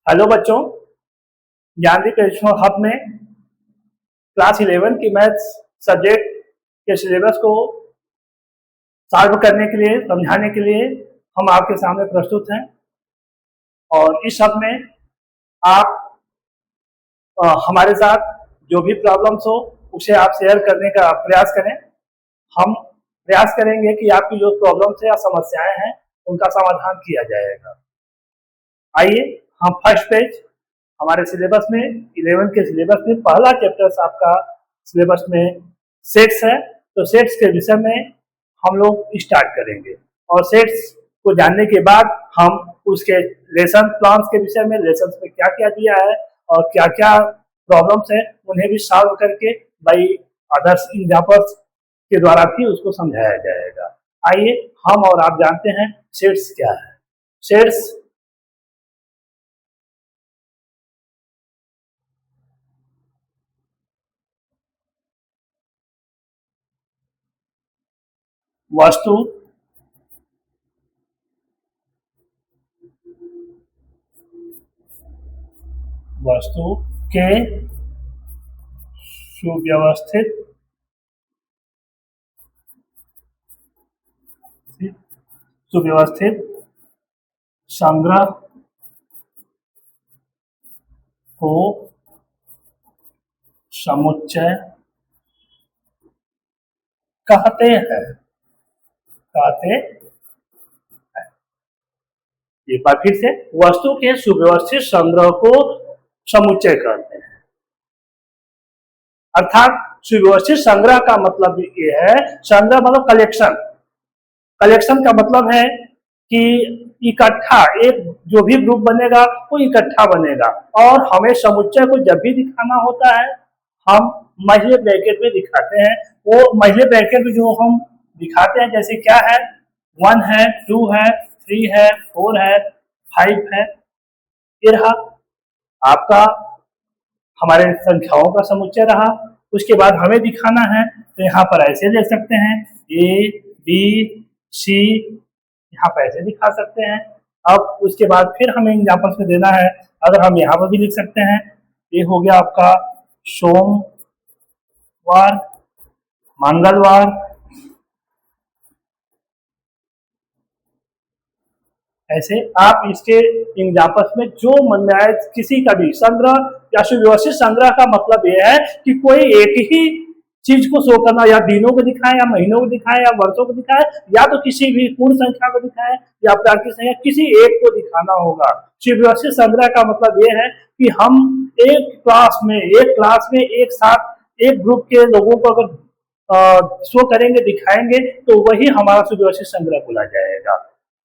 Hello बच्चों, Gyandeep educational hub में class 11 की मैथ्स सब्जेक्ट के सिलेबस को सॉल्व करने के लिए, समझाने के लिए हम आपके सामने प्रस्तुत हैं। और इस हब में आप हमारे साथ जो भी प्रॉब्लम्स हो उसे आप शेयर करने का प्रयास करें। हम प्रयास करेंगे कि आपकी जो प्रॉब्लम्स है या समस्याएं हैं उनका समाधान किया जाएगा। आइए हम फर्स्ट पेज हमारे सिलेबस में 11 के सिलेबस में पहला चैप्टर आपका सिलेबस में सेट्स है, तो सेट्स के विषय में हम लोग स्टार्ट करेंगे। और सेट्स को जानने के बाद हम उसके लेसन प्लान्स के विषय में, लेसन में क्या क्या दिया है और क्या क्या प्रॉब्लम्स है उन्हें भी सॉल्व करके बाई अदर्स एग्जांपल्स के द्वारा भी उसको समझाया जाएगा। आइए हम और आप जानते हैं सेट्स क्या है। सेट्स वस्तु के सुव्यवस्थित संग्रह को समुच्चय कहते हैं। एक बार फिर से, वस्तु के सुव्यवस्थित संग्रह को समुच्चय कहते हैं। अर्थात सुव्यवस्थित संग्रह का मतलब ये है, संग्रह मतलब कलेक्शन। कलेक्शन का मतलब है कि इकट्ठा, एक जो भी ग्रुप बनेगा वो इकट्ठा बनेगा। और हमें समुच्चय को जब भी दिखाना होता है हम महीने ब्रैकेट में दिखाते हैं। वो महीने ब्रैकेट में जो हम दिखाते हैं, जैसे क्या है, 1 है, 2 है, 3 है, 4 है, 5 है। ये रहा आपका हमारे संख्याओं का समुच्चय रहा। उसके बाद हमें दिखाना है तो यहाँ पर ऐसे ले सकते हैं, ए बी सी, यहाँ पर ऐसे दिखा सकते हैं। अब उसके बाद फिर हमें एग्जाम्पल्स में देना है, अगर हम यहाँ पर भी लिख सकते हैं। ये हो गया आपका सोमवार, मंगलवार, ऐसे आप इसके एग्जाम्पल्स में जो मन में आए किसी का भी संग्रह या सुव्यवस्थित संग्रह का मतलब यह है कि कोई एक ही चीज को शो करना, या दिनों को दिखाएं या महीनों को दिखाएं या वर्षों को दिखाएं, या तो किसी भी पूर्ण संख्या को दिखाएं या प्राकृतिक संख्या, किसी एक को दिखाना होगा। सुव्यवस्थित संग्रह का मतलब यह है कि हम एक क्लास में एक साथ एक ग्रुप के लोगों को अगर शो करेंगे, दिखाएंगे, तो वही हमारा सुव्यवस्थित संग्रह बोला जाएगा।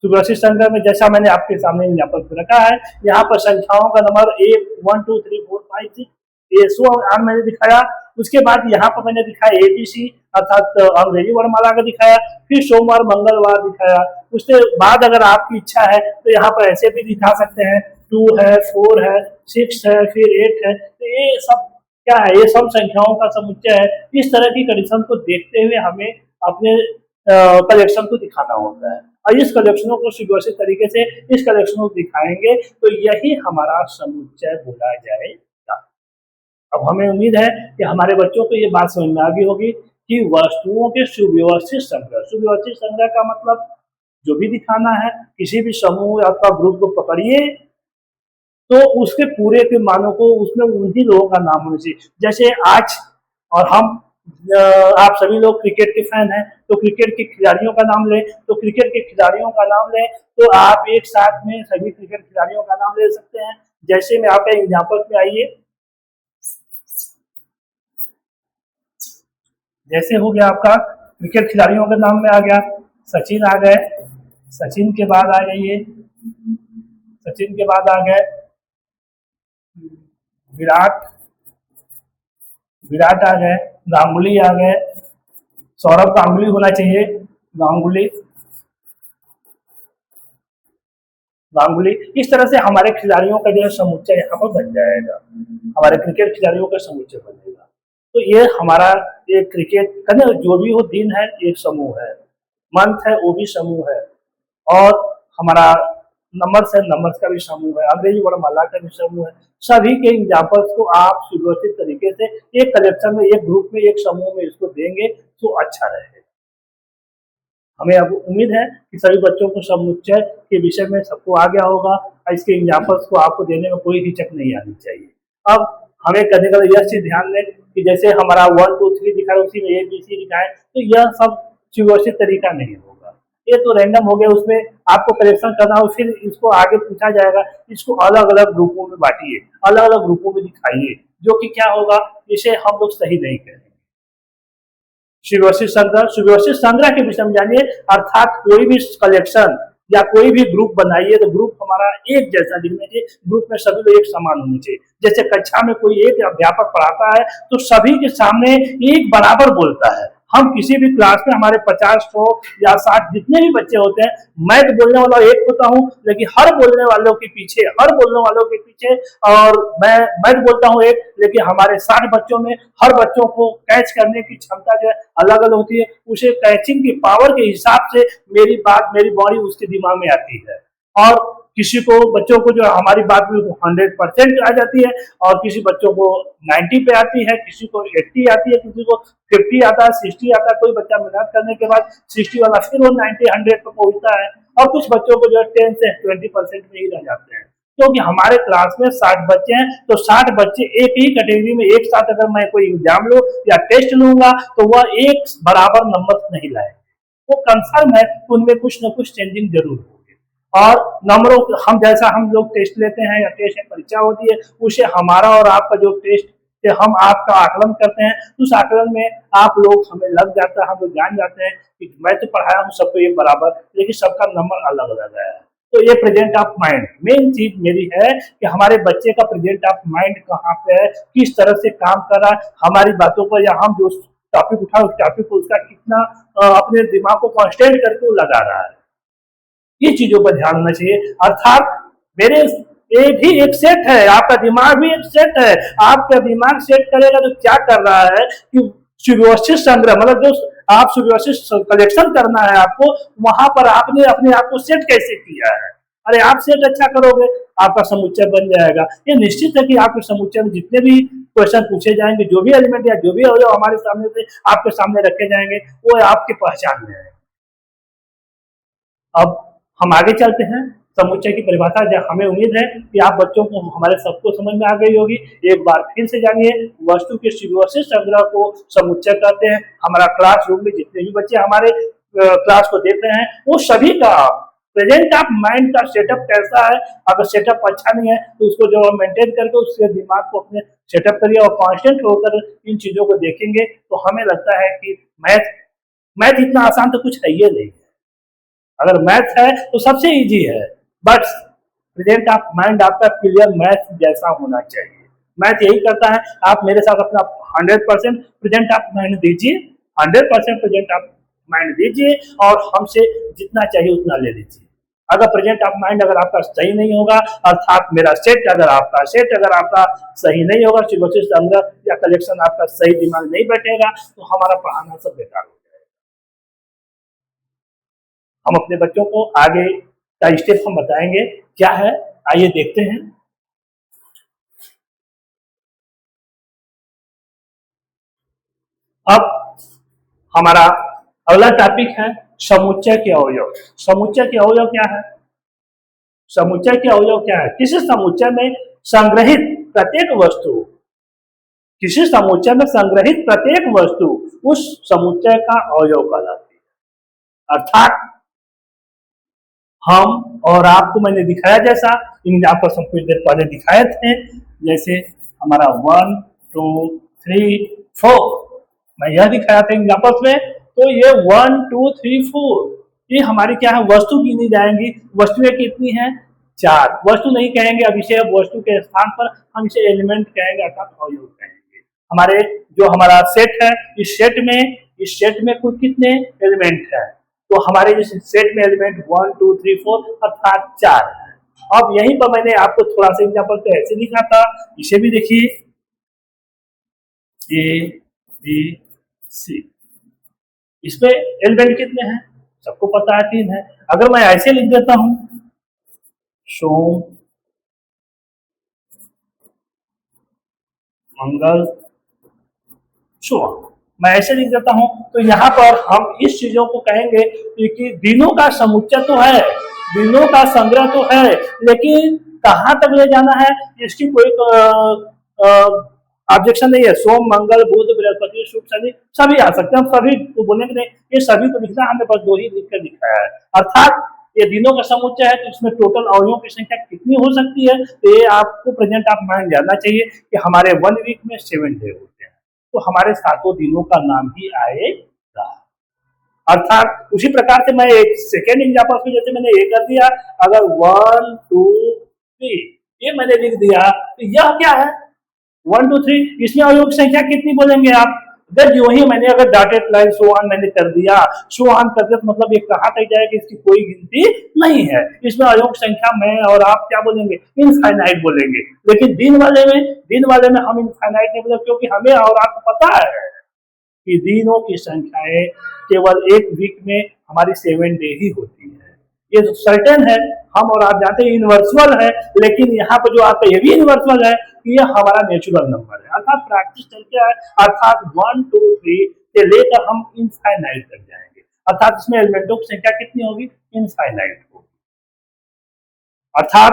सुव्यवस्थित संग्रह में जैसा मैंने आपके सामने एग्जाम्पल रखा है, यहाँ पर संख्याओं का नंबर 1 2 3 4 5 6 ये सो मैंने दिखाया। उसके बाद यहाँ पर मैंने दिखाया ABC अर्थात अंग्रेजी वर्णमाला का दिखाया, फिर सोमवार मंगलवार दिखाया। उसके बाद अगर आपकी इच्छा है तो यहाँ पर ऐसे भी दिखा सकते हैं, 2 है, 4 है, 6 है, फिर 8 है। तो ये सब क्या है, ये सब संख्याओं का समुच्चय है। इस तरह की कंडीशन को देखते हुए हमें अपने कलेक्शन को दिखाना होता है। और इस कलेक्शनों को सुव्यवस्थित तरीके से इस कलेक्शनों को दिखाएंगे तो यही हमारा समुच्चय बोला जाएगा। अब हमें उम्मीद है कि हमारे बच्चों को ये बात समझ में आ गई होगी कि वस्तुओं के सुव्यवस्थित संग्रह का मतलब जो भी दिखाना है, किसी भी समूह अथवा ग्रुप को पकड़िए तो उसके पूरे के मानों को उसमें उन्हीं लोगों का नाम होना चाहिए। जैसे आज और हम आप सभी लोग क्रिकेट के फैन हैं, तो क्रिकेट के खिलाड़ियों का नाम लें, तो क्रिकेट के खिलाड़ियों का नाम लें, तो आप एक साथ में सभी क्रिकेट खिलाड़ियों का नाम ले सकते हैं। जैसे मैं आपके एग्जाम्पल में आइए, जैसे हो गया आपका क्रिकेट खिलाड़ियों के नाम में आ गया, सचिन आ गए, सचिन के बाद आ जाइए, सचिन के बाद आ गए विराट आ गए, गांगुली आ गए, सौरभ गांगुली होना चाहिए, गांगुली। इस तरह से हमारे खिलाड़ियों का जो है समुच्चय यहाँ पर बन जाएगा, हमारे क्रिकेट खिलाड़ियों का समुच्चय बनेगा। तो ये हमारा एक क्रिकेट का जो भी हो दिन है एक समूह है, मंथ है वो भी समूह है, और हमारा नंबर्स है, नंबर्स का भी समूह है, अंग्रेजी वर्णमाला का भी समूह है। सभी के एग्जाम्पल्स को आप सुव्यवस्थित तरीके से एक कलेक्शन में, एक ग्रुप में, एक समूह में इसको देंगे तो अच्छा रहेगा। हमें अब उम्मीद है कि सभी बच्चों को समुच्चय के विषय में सबको आ गया होगा और इसके एग्जाम्पल्स को आपको देने में कोई हिचक नहीं आनी चाहिए। अब हमें करने का यह चीज ध्यान दें कि जैसे हमारा 1 2 3 दिखा है, उसी में ABC लिखा है, तो यह सब सुव्यवस्थित तरीका नहीं होगा। ये तो रैंडम हो गया, उसमें आपको करेक्शन करना हो, फिर इसको आगे पूछा जाएगा, इसको अलग अलग ग्रुपों में बांटिए, अलग अलग ग्रुपों में दिखाइए, जो कि क्या होगा, इसे हम लोग सही नहीं करेंगे। सुव्यवस्थित संग्रह के विषय में जानिए, अर्थात कोई भी कलेक्शन या कोई भी ग्रुप बनाइए तो ग्रुप हमारा एक जैसा दिखना चाहिए, ग्रुप में सभी लोग एक समान होने चाहिए। जैसे कक्षा में कोई एक अध्यापक पढ़ाता है तो सभी के सामने एक बराबर बोलता है। हम किसी भी क्लास में हमारे 50 100 या 60 जितने भी बच्चे होते हैं, मैं तो बोलने वाला एक होता हूँ, लेकिन हर बोलने वालों के पीछे और मैं तो बोलता हूँ एक, लेकिन हमारे 60 बच्चों में हर बच्चों को कैच करने की क्षमता जो है अलग अलग होती है। उसे कैचिंग की पावर के हिसाब से मेरी बात, मेरी बॉडी उसके दिमाग में आती है। और किसी को, बच्चों को जो हमारी बात में 100% आ जाती है, और किसी बच्चों को 90 पे आती है, किसी को 80 आती है, किसी को 50 आता है, 60 आता है। कोई बच्चा मेहनत करने के बाद 60 वाला फिर वो 90 100 पे पहुंचता है, और कुछ बच्चों को जो 10 से 20% में ही रह जाते हैं। क्योंकि हमारे क्लास में 60 बच्चे हैं, तो 60 बच्चे एक ही कैटेगरी में एक साथ अगर मैं कोई एग्जाम लूं या टेस्ट लूंगा तो वह एक बराबर नंबर नहीं लाएंगे। वो कंफर्म है, उनमें कुछ न कुछ चेंजिंग जरूर होगी। और नंबरों, हम लोग टेस्ट लेते हैं या टेस्ट परीक्षा होती है, उसे हमारा और आपका जो टेस्ट से हम आपका आकलन करते हैं, उस आकलन में आप लोग, हमें लग जाता है, हम लोग जान जाते हैं कि मैं तो पढ़ाया हूँ सबको एक बराबर, लेकिन सबका नंबर अलग अलग है। तो ये प्रेजेंट ऑफ माइंड मेन चीज मेरी है कि हमारे बच्चे का प्रेजेंट ऑफ माइंड कहाँ पे है, किस तरह से काम कर रहा है, हमारी बातों पर, या हम जो टॉपिक उठा उस टॉपिक को उसका कितना अपने दिमाग को कॉन्स्टेंट करके वो लगा रहा है। ये चीजों पर ध्यान देना चाहिए। अर्थात मेरे ये भी एक सेट है, आपका दिमाग भी एक सेट है। आपका दिमाग सेट करेगा तो क्या कर रहा है कि सुव्यवस्थित संग्रह, मतलब जो आप सुव्यवस्थित कलेक्शन करना है आपको, वहां पर आपने अपने आप को सेट कैसे किया है। अरे आप सेट अच्छा करोगे, आपका समुच्चय बन जाएगा। ये निश्चित है कि आपके समुच्चय में जितने भी क्वेश्चन पूछे जाएंगे, जो भी एलिमेंट या जो भी अवयव हमारे सामने से आपके सामने रखे जाएंगे, वो आपके पहचान में है। अब हम आगे चलते हैं, समुच्चय की परिभाषा। हमें उम्मीद है कि आप बच्चों को, हमारे सबको समझ में आ गई होगी। एक बार फिर से जानिए, वस्तु के सुव्यवस्थित संग्रह को समुच्चय कहते हैं। हमारा क्लासरूम में जितने भी बच्चे हमारे क्लास को देख रहे हैं, वो सभी का प्रेजेंट ऑफ माइंड का सेटअप कैसा है। अगर सेटअप अच्छा नहीं है तो उसको जो मेंटेन करके उसके दिमाग को अपने सेटअप करिए, और कॉन्स्टेंट होकर इन चीजों को देखेंगे तो हमें लगता है कि मैथ इतना आसान तो कुछ है ही नहीं। अगर मैथ है तो सबसे इजी है, बट प्रेजेंट ऑफ माइंड आपका क्लियर मैथ जैसा होना चाहिए। मैथ यही करता है, आप मेरे साथ अपना 100% प्रेजेंट ऑफ माइंड दीजिए, 100% प्रेजेंट ऑफ माइंड दीजिए, और हमसे जितना चाहिए उतना ले लीजिए। अगर प्रेजेंट ऑफ माइंड अगर आपका सही नहीं होगा, अर्थात मेरा सेट अगर आपका सही नहीं होगा, सुव्यवस्थित संग्रह या कलेक्शन आपका सही दिमाग नहीं बैठेगा, तो हमारा पढ़ाना सब बेकार हो जाएगा। हम अपने बच्चों को आगे का स्टेप हम बताएंगे क्या है, आइए देखते हैं। अब हमारा अगला टॉपिक है समुच्चय के अवयव। समुच्चय के अवयव क्या है? समुच्चय के अवयव क्या है? किसी समुच्चय में संग्रहित प्रत्येक वस्तु, किसी समुच्चय में संग्रहित प्रत्येक वस्तु उस समुच्चय का अवयव कहलाती है। अर्थात हम और आपको मैंने दिखाया जैसा, एग्जाम्पल हम कुछ देर पहले दिखाए थे, जैसे हमारा 1 2 3 4, मैं यह दिखाया था एग्जाम्पल्स में। तो ये 1 2 3 4 ये हमारी क्या है, वस्तु गिनी जाएंगी। वस्तुएं कितनी हैं? 4। वस्तु नहीं कहेंगे अब इसे, अब वस्तु के स्थान पर हम इसे एलिमेंट कहेंगे, अर्थात अवयव कहेंगे। हमारे जो हमारा सेट है, इस सेट में कुल कितने एलिमेंट है? तो हमारे इस सेट में एलिमेंट 1 2 3 4 अर्थात 4 है। अब यहीं पर मैंने आपको थोड़ा सा एग्जाम्पल तो ऐसे लिखा था, इसे भी देखिए, A B C। इसमें एलिमेंट कितने हैं? सबको पता है 3 है। अगर मैं ऐसे लिख देता हूं, सोम, मंगल, शुभ। मैं ऐसे लिख देता हूं। तो यहाँ पर हम इस चीजों को कहेंगे कि दिनों का समुच्चय तो है, दिनों का संग्रह तो है, लेकिन कहाँ तक ले जाना है इसकी कोई ऑब्जेक्शन नहीं है। सोम, मंगल, बुध, बृहस्पति, शुक्र, शनि सभी आ सकते हैं। हम सभी को बोलेंगे नहीं, ये सभी को लिखना, हमने बस दो ही लिख कर दिखाया है। अर्थात ये दिनों का समुच्चय है, तो इसमें टोटल अवयवों की संख्या कितनी हो सकती है, तो ये आपको प्रेजेंट ऑफ माइंड जानना चाहिए कि हमारे 1 वीक में 7 डे होते हैं, तो हमारे सातों दिनों का नाम ही आएगा। अर्थात उसी प्रकार से मैं एक सेकेंड एग्जाम्पल में जैसे मैंने ये कर दिया, अगर 1 2 3 ये मैंने लिख दिया, तो यह क्या है 1 2 3, इसमें अवयव की संख्या कितनी बोलेंगे आप। जब जो ही मैंने अगर डॉटेड लाइन सो ऑन मैंने कर दिया, सो ऑन कर दिया, तो मतलब ये कहाँ तक जाएगा इसकी कोई गिनती नहीं है। इसमें अवयव की संख्या मैं और आप क्या बोलेंगे, इनफाइनाइट बोलेंगे। लेकिन दिन वाले में हम इनफाइनाइट नहीं बोलेंगे, क्योंकि हमें और आपको पता है कि दिनों की संख्याएं केवल एक वीक में हमारी 7 डे ही होती है। ये तो सर्टेन है, हम और आप जानते हैं यूनिवर्सल है, लेकिन यहाँ पर जो आपका ये भी यूनिवर्सल है कि ये हमारा नेचुरल नंबर है, अर्थात प्रैक्टिस क्या है, अर्थात 1 2 3 से लेकर हम इनफाइनाइट तक जाएंगे। अर्थात इसमें एलिमेंटों की संख्या कितनी होगी, इनफाइनाइट होगी। अर्थात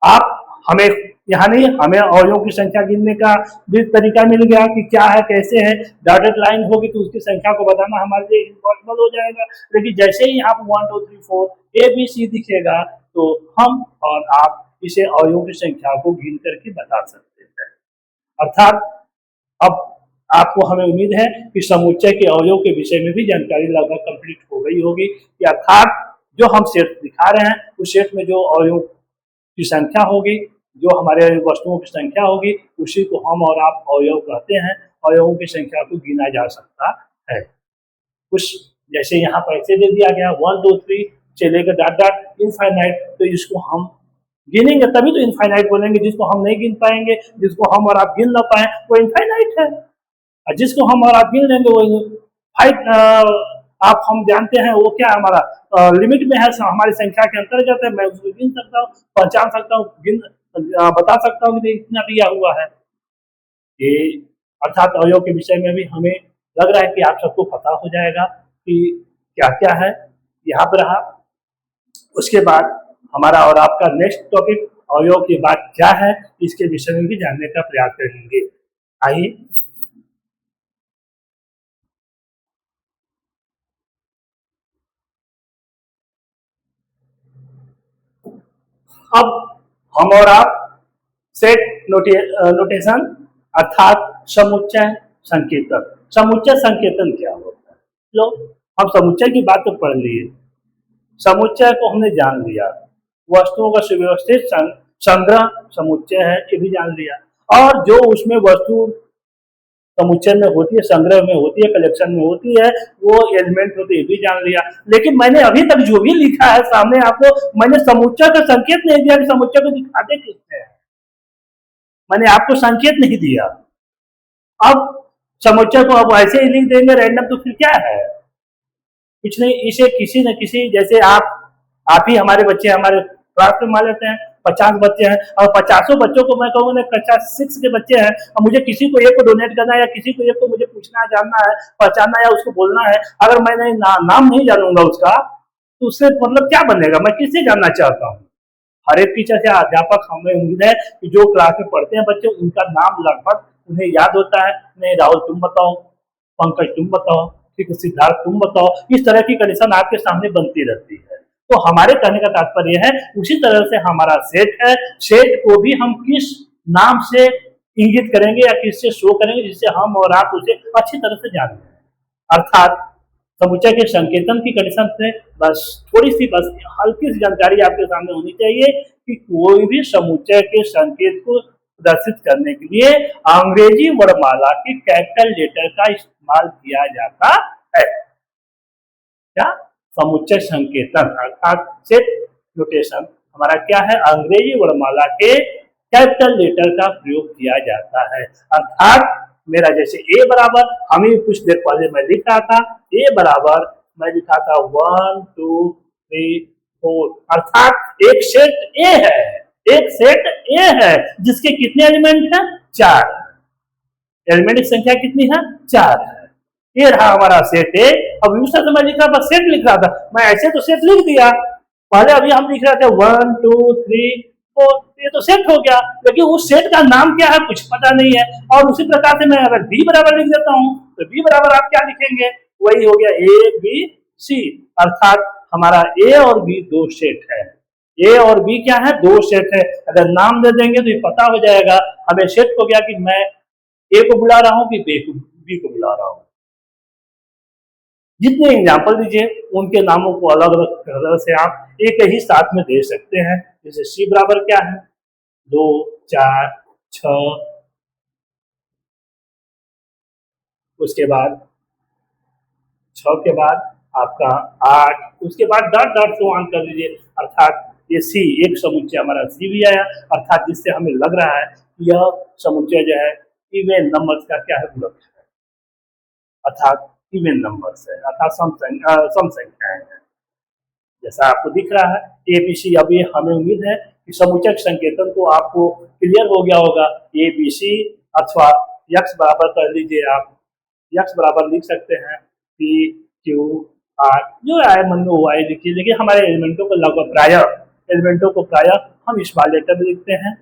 आप हमें यहाँ नहीं, हमें अवयवों की संख्या गिनने का भी तरीका मिल गया कि क्या है कैसे है। डॉटेड लाइन होगी तो उसकी संख्या को बताना हमारे लिए इम्पॉसिबल हो जाएगा। लेकिन जैसे ही यहाँ 1 2 3 4 ABC दिखेगा, तो हम और आप इसे अवयवों की संख्या को गिन करके बता सकते हैं। अर्थात अब आपको हमें उम्मीद है कि समुच्चय के अवयव के विषय में भी जानकारी लगभग कंप्लीट हो गई होगी, कि अर्थात जो हम सेट दिखा रहे हैं उस सेट में जो अवयव की संख्या होगी, जो हमारे वस्तुओं की संख्या होगी, उसी को हम और आप अवयव कहते हैं। अवयवों की संख्या को गिना जा सकता है। कुछ जैसे यहाँ पर ऐसे दे दिया गया 1 2 3 से लेकर डॉट डॉट इनफाइनाइट, तो इसको हम गिनेंगे तभी तो इनफाइनाइट बोलेंगे। जिसको हम नहीं गिन पाएंगे, जिसको हम और आप गिन ना पाए, वो इनफाइनाइट है। और जिसको हम और आप गिन लेंगे वो फाइट आप हम जानते हैं वो क्या हमारा लिमिट में है, हमारी संख्या के अंतर्गत है। मैं उसको गिन सकता हूँ, पहचान सकता हूँ, बता सकता हूँ कि इतना दिया हुआ है। ये अर्थात अवयव के विषय में भी हमें लग रहा है कि आप सबको पता हो जाएगा कि क्या क्या है। यहाँ पर रहा, उसके बाद हमारा और आपका नेक्स्ट टॉपिक अवयव के बाद क्या है, इसके विषय में भी जानने का प्रयास करेंगे। आइए अब हम और आप सेट नोटेशन अर्थात समुच्चय संकेतन। समुच्चय संकेतन क्या होता है, लो हम समुच्चय की बात तो पढ़ लिए, समुच्चय को हमने जान लिया, वस्तुओं का सुव्यवस्थित संग्रह समुच्चय है ये भी जान लिया, और जो उसमें वस्तु समुच्चय में होती है, संग्रह में होती है, कलेक्शन में होती है, वो एलिमेंट होते है भी जान लिया। लेकिन मैंने अभी तक जो भी लिखा है सामने आपको, मैंने समुच्चय का संकेत नहीं दिया कि समुच्चय को दिखाते किससे है, मैंने आपको संकेत नहीं दिया। अब समुच्चय को अब ऐसे ही लिख देंगे रैंडम, तो फिर क्या है, कुछ नहीं। इसे किसी न किसी, जैसे आप ही हमारे बच्चे हमारे क्लास में मान लेते हैं 50 बच्चे हैं, और 50 बच्चों को मैं कहूँगा कक्षा 6 के बच्चे हैं, और मुझे किसी को एक को डोनेट करना है, या किसी को एक को मुझे पूछना जानना है, पहचानना है, या उसको बोलना है, अगर मैंने नाम नहीं जानूंगा उसका, तो उससे मतलब क्या बनेगा, मैं किससे जानना चाहता हूँ। हर एक टीचर से अध्यापक हमें उम्मीद है कि जो क्लास में पढ़ते हैं बच्चे, उनका नाम लगभग उन्हें याद होता है। नहीं राहुल तुम बताओ, पंकज तुम बताओ, ठीक है सिद्धार्थ तुम बताओ, इस तरह की कंडीशन आपके सामने बनती रहती है। तो हमारे कहने का तात्पर्य है, उसी तरह से हमारा सेट है, सेट को भी हम किस नाम से इंगित करेंगे या किससे शो करेंगे, जिससे हम और आप उसे अच्छी तरह से जान लें। अर्थात समुच्चय के संकेतन की कंडीशन से बस थोड़ी सी, बस हल्की सी जानकारी आपके सामने होनी चाहिए कि कोई भी समुच्चय के संकेत को प्रदर्शित करने के लिए अंग्रेजी वर्णमाला के कैपिटल लेटर का इस्तेमाल किया जाता है। क्या, समुच्चय संकेतन अर्थात सेट नोटेशन हमारा क्या है, अंग्रेजी वर्णमाला के कैपिटल लेटर का प्रयोग किया जाता है। अर्थात मेरा जैसे ए बराबर, हम ही कुछ देर पहले मैं लिख रहा था, ए बराबर मैं लिखा था 1 2 3 4, अर्थात एक सेट ए है, एक सेट ए है जिसके कितने एलिमेंट हैं? 4। एलिमेंट की संख्या कितनी है? 4 है। ये रहा हमारा सेट ए। अब यूं से मैं लिख रहा था, सेट लिख रहा था, मैं ऐसे तो सेट लिख दिया, पहले अभी हम लिख रहे थे 1 2 3 4, ये तो सेट हो गया, लेकिन उस सेट का नाम क्या है कुछ पता नहीं है। और उसी प्रकार से मैं अगर बी बराबर लिख देता हूं तो बी बराबर आप क्या लिखेंगे? वही हो गया ए बी सी, अर्थात हमारा ए और बी दो सेट है। ए और बी क्या है? दो सेट है। अगर नाम दे देंगे तो ये पता हो जाएगा, हमें सेट हो गया कि मैं ए को बुला रहा हूं कि बी को बुला रहा हूं। जितने एग्जाम्पल दीजिए उनके नामों को अलग अलग तरह से आप एक ही साथ में दे सकते हैं। जैसे सी बराबर क्या है? 2 4 6, उसके बाद 6 के बाद आपका 8, उसके बाद डॉट डॉट को ऑन कर दीजिए, अर्थात ये सी एक समुच्चय हमारा सी भी आया, अर्थात जिससे हमें लग रहा है कि यह समुच्चय जो है इवन नंबर्स का क्या है? गुणक है, अर्थात इवन नंबर्स है, अर्थात सम संख्याएं हैं। जैसा आपको दिख रहा है एबीसी। अब ये हमें उम्मीद है कि समुच्चय संकेतन तो आपको क्लियर हो गया होगा। एबीसी अथवा यक्स बराबर कर लीजिए, आप यक्स बराबर लिख सकते हैं पी क्यू आर, जो आए मन में वो आए लिखिए। देखिए हमारे एलिमेंटों को लगभग प्राय हम स्मॉल लेटर में लिखते हैं,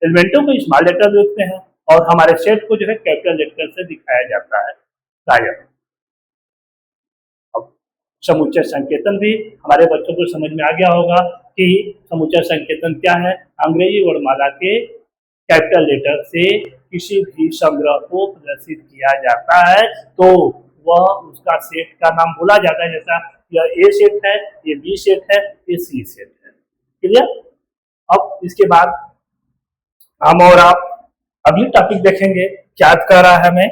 एलिमेंटों को स्मॉल लेटर में लिखते हैं, और हमारे सेट को जो है कैपिटल लेटर से दिखाया जाता है प्राय। अब समुच्चय संकेतन भी हमारे बच्चों को समझ में आ गया होगा कि समुच्चय संकेतन क्या है। अंग्रेजी वर्णमाला के कैपिटल लेटर से किसी भी संग्रह को प्रदर्शित किया जाता है तो वह उसका सेट का नाम बोला जाता है। जैसा यह ए सेट है, ये बी सेट है, ये सी सेट है। क्लियर? अब इसके बाद हम और आप अगली टॉपिक देखेंगे, क्या कह रहा है हमें।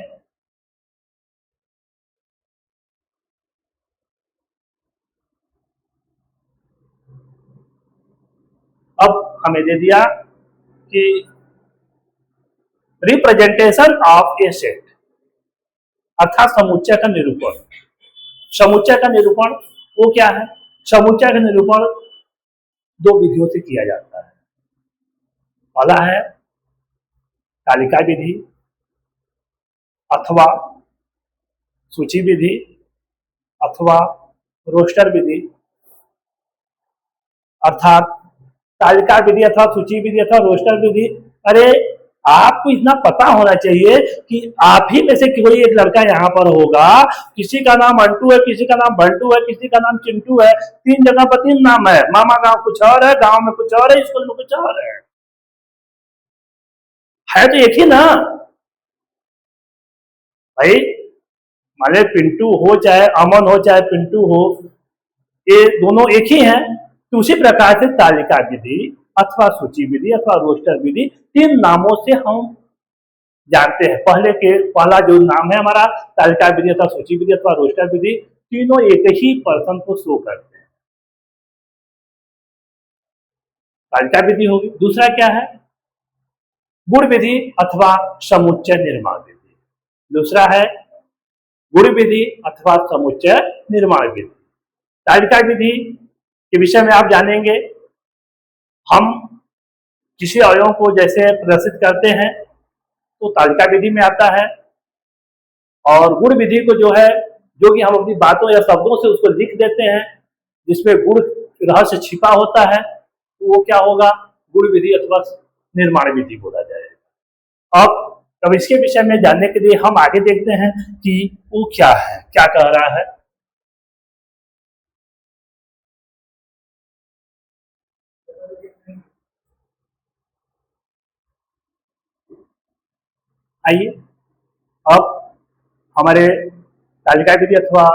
अब हमें दे दिया कि रिप्रेजेंटेशन ऑफ ए सेट, अर्थात समुच्चय का निरूपण। समुच्चय का निरूपण वो क्या है? समुच्चय का निरूपण दो विधियों से किया जाता है। पहला है तालिका विधि अथवा सूची विधि अथवा रोस्टर विधि, अर्थात तालिका विधि अथवा सूची विधि अथवा रोस्टर विधि। अरे आपको इतना पता होना चाहिए कि आप ही में से कोई एक लड़का यहाँ पर होगा, किसी का नाम अंटू है, किसी का नाम बंटू है, किसी का नाम चिंटू है, 3 जगह पर 3 नाम है, मामा गांव कुछ और है, गांव में कुछ और है, स्कूल में कुछ और है तो एक ही ना भाई। माने पिंटू हो चाहे अमन हो चाहे पिंटू हो, ये दोनों एक ही हैं। तो उसी प्रकार से तालिका विधि अथवा सूची विधि अथवा रोस्टर विधि 3 नामों से हम जानते हैं। पहला जो नाम है हमारा तालिका विधि अथवा सूची विधि अथवा रोस्टर विधि, तीनों एक ही पर्सन को शो करते हैं। तालिका विधि होगी। दूसरा क्या है? गुण विधि अथवा समुच्चय निर्माण विधि। दूसरा है गुण विधि अथवा समुच्चय निर्माण विधि। तालिका विधि के विषय में आप जानेंगे, हम किसी अवयव को जैसे प्रदर्शित करते हैं तो तालिका विधि में आता है, और गुण विधि को जो है, जो कि हम अपनी बातों या शब्दों से उसको लिख देते हैं, जिसमें गुण रहस्य छिपा होता है, तो वो क्या होगा? गुण विधि अथवा निर्माण विधि बोला जाएगा। अब इसके विषय में जानने के लिए हम आगे देखते हैं कि वो क्या है, क्या कह रहा है। आइए अब हमारे तालिका विधि अथवा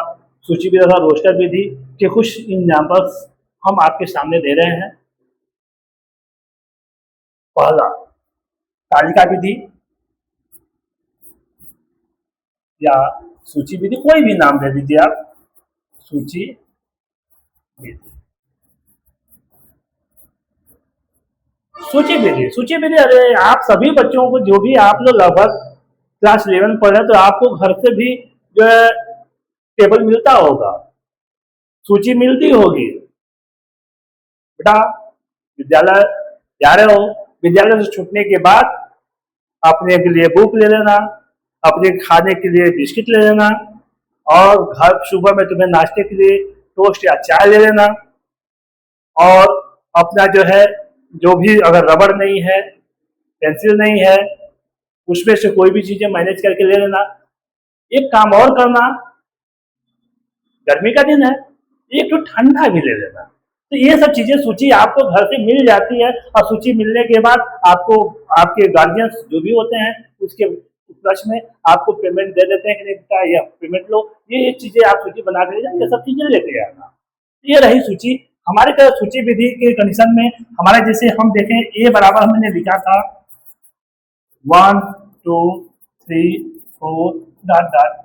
सूची विधि अथवा रोस्टर विधि के कुछ एग्जाम्पल्स हम आपके सामने दे रहे हैं। पहला तालिका विधि या सूची विधि, कोई भी नाम दे दीजिए आप, सूची विधि। सूची विधि अरे आप सभी बच्चों को, जो भी आप लोग लगभग क्लास 11 पढ़ रहे, तो आपको घर से भी जो है टेबल मिलता होगा, सूची मिलती होगी। बेटा विद्यालय जा रहे हो, विद्यालय से छूटने के बाद अपने के लिए बुक ले लेना, अपने खाने के लिए बिस्किट ले लेना, और घर सुबह में तुम्हें नाश्ते के लिए टोस्ट या चाय ले लेना, और अपना जो है जो भी अगर रबड़ नहीं है, पेंसिल नहीं है, उसमें से कोई भी चीजें मैनेज करके ले लेना। एक काम और करना, गर्मी का दिन है, एक तो ठंडा भी ले लेना। तो ये सब चीजें सूची आपको घर से मिल जाती है, और सूची मिलने के बाद आपको आपके गार्जियंस जो भी होते हैं उसके उपलक्ष्य में आपको पेमेंट दे देते हैं कि बेटा ये पेमेंट लो, ये चीजें आप सूची बना के ले जाओ, ये सब चीजें लेके आना। ये रही सूची। हमारे तरह सूची विधि के कंडीशन में हमारा जैसे हम देखें ए बराबर हमने लिखा था 1 2 3 4 डॉट डॉट,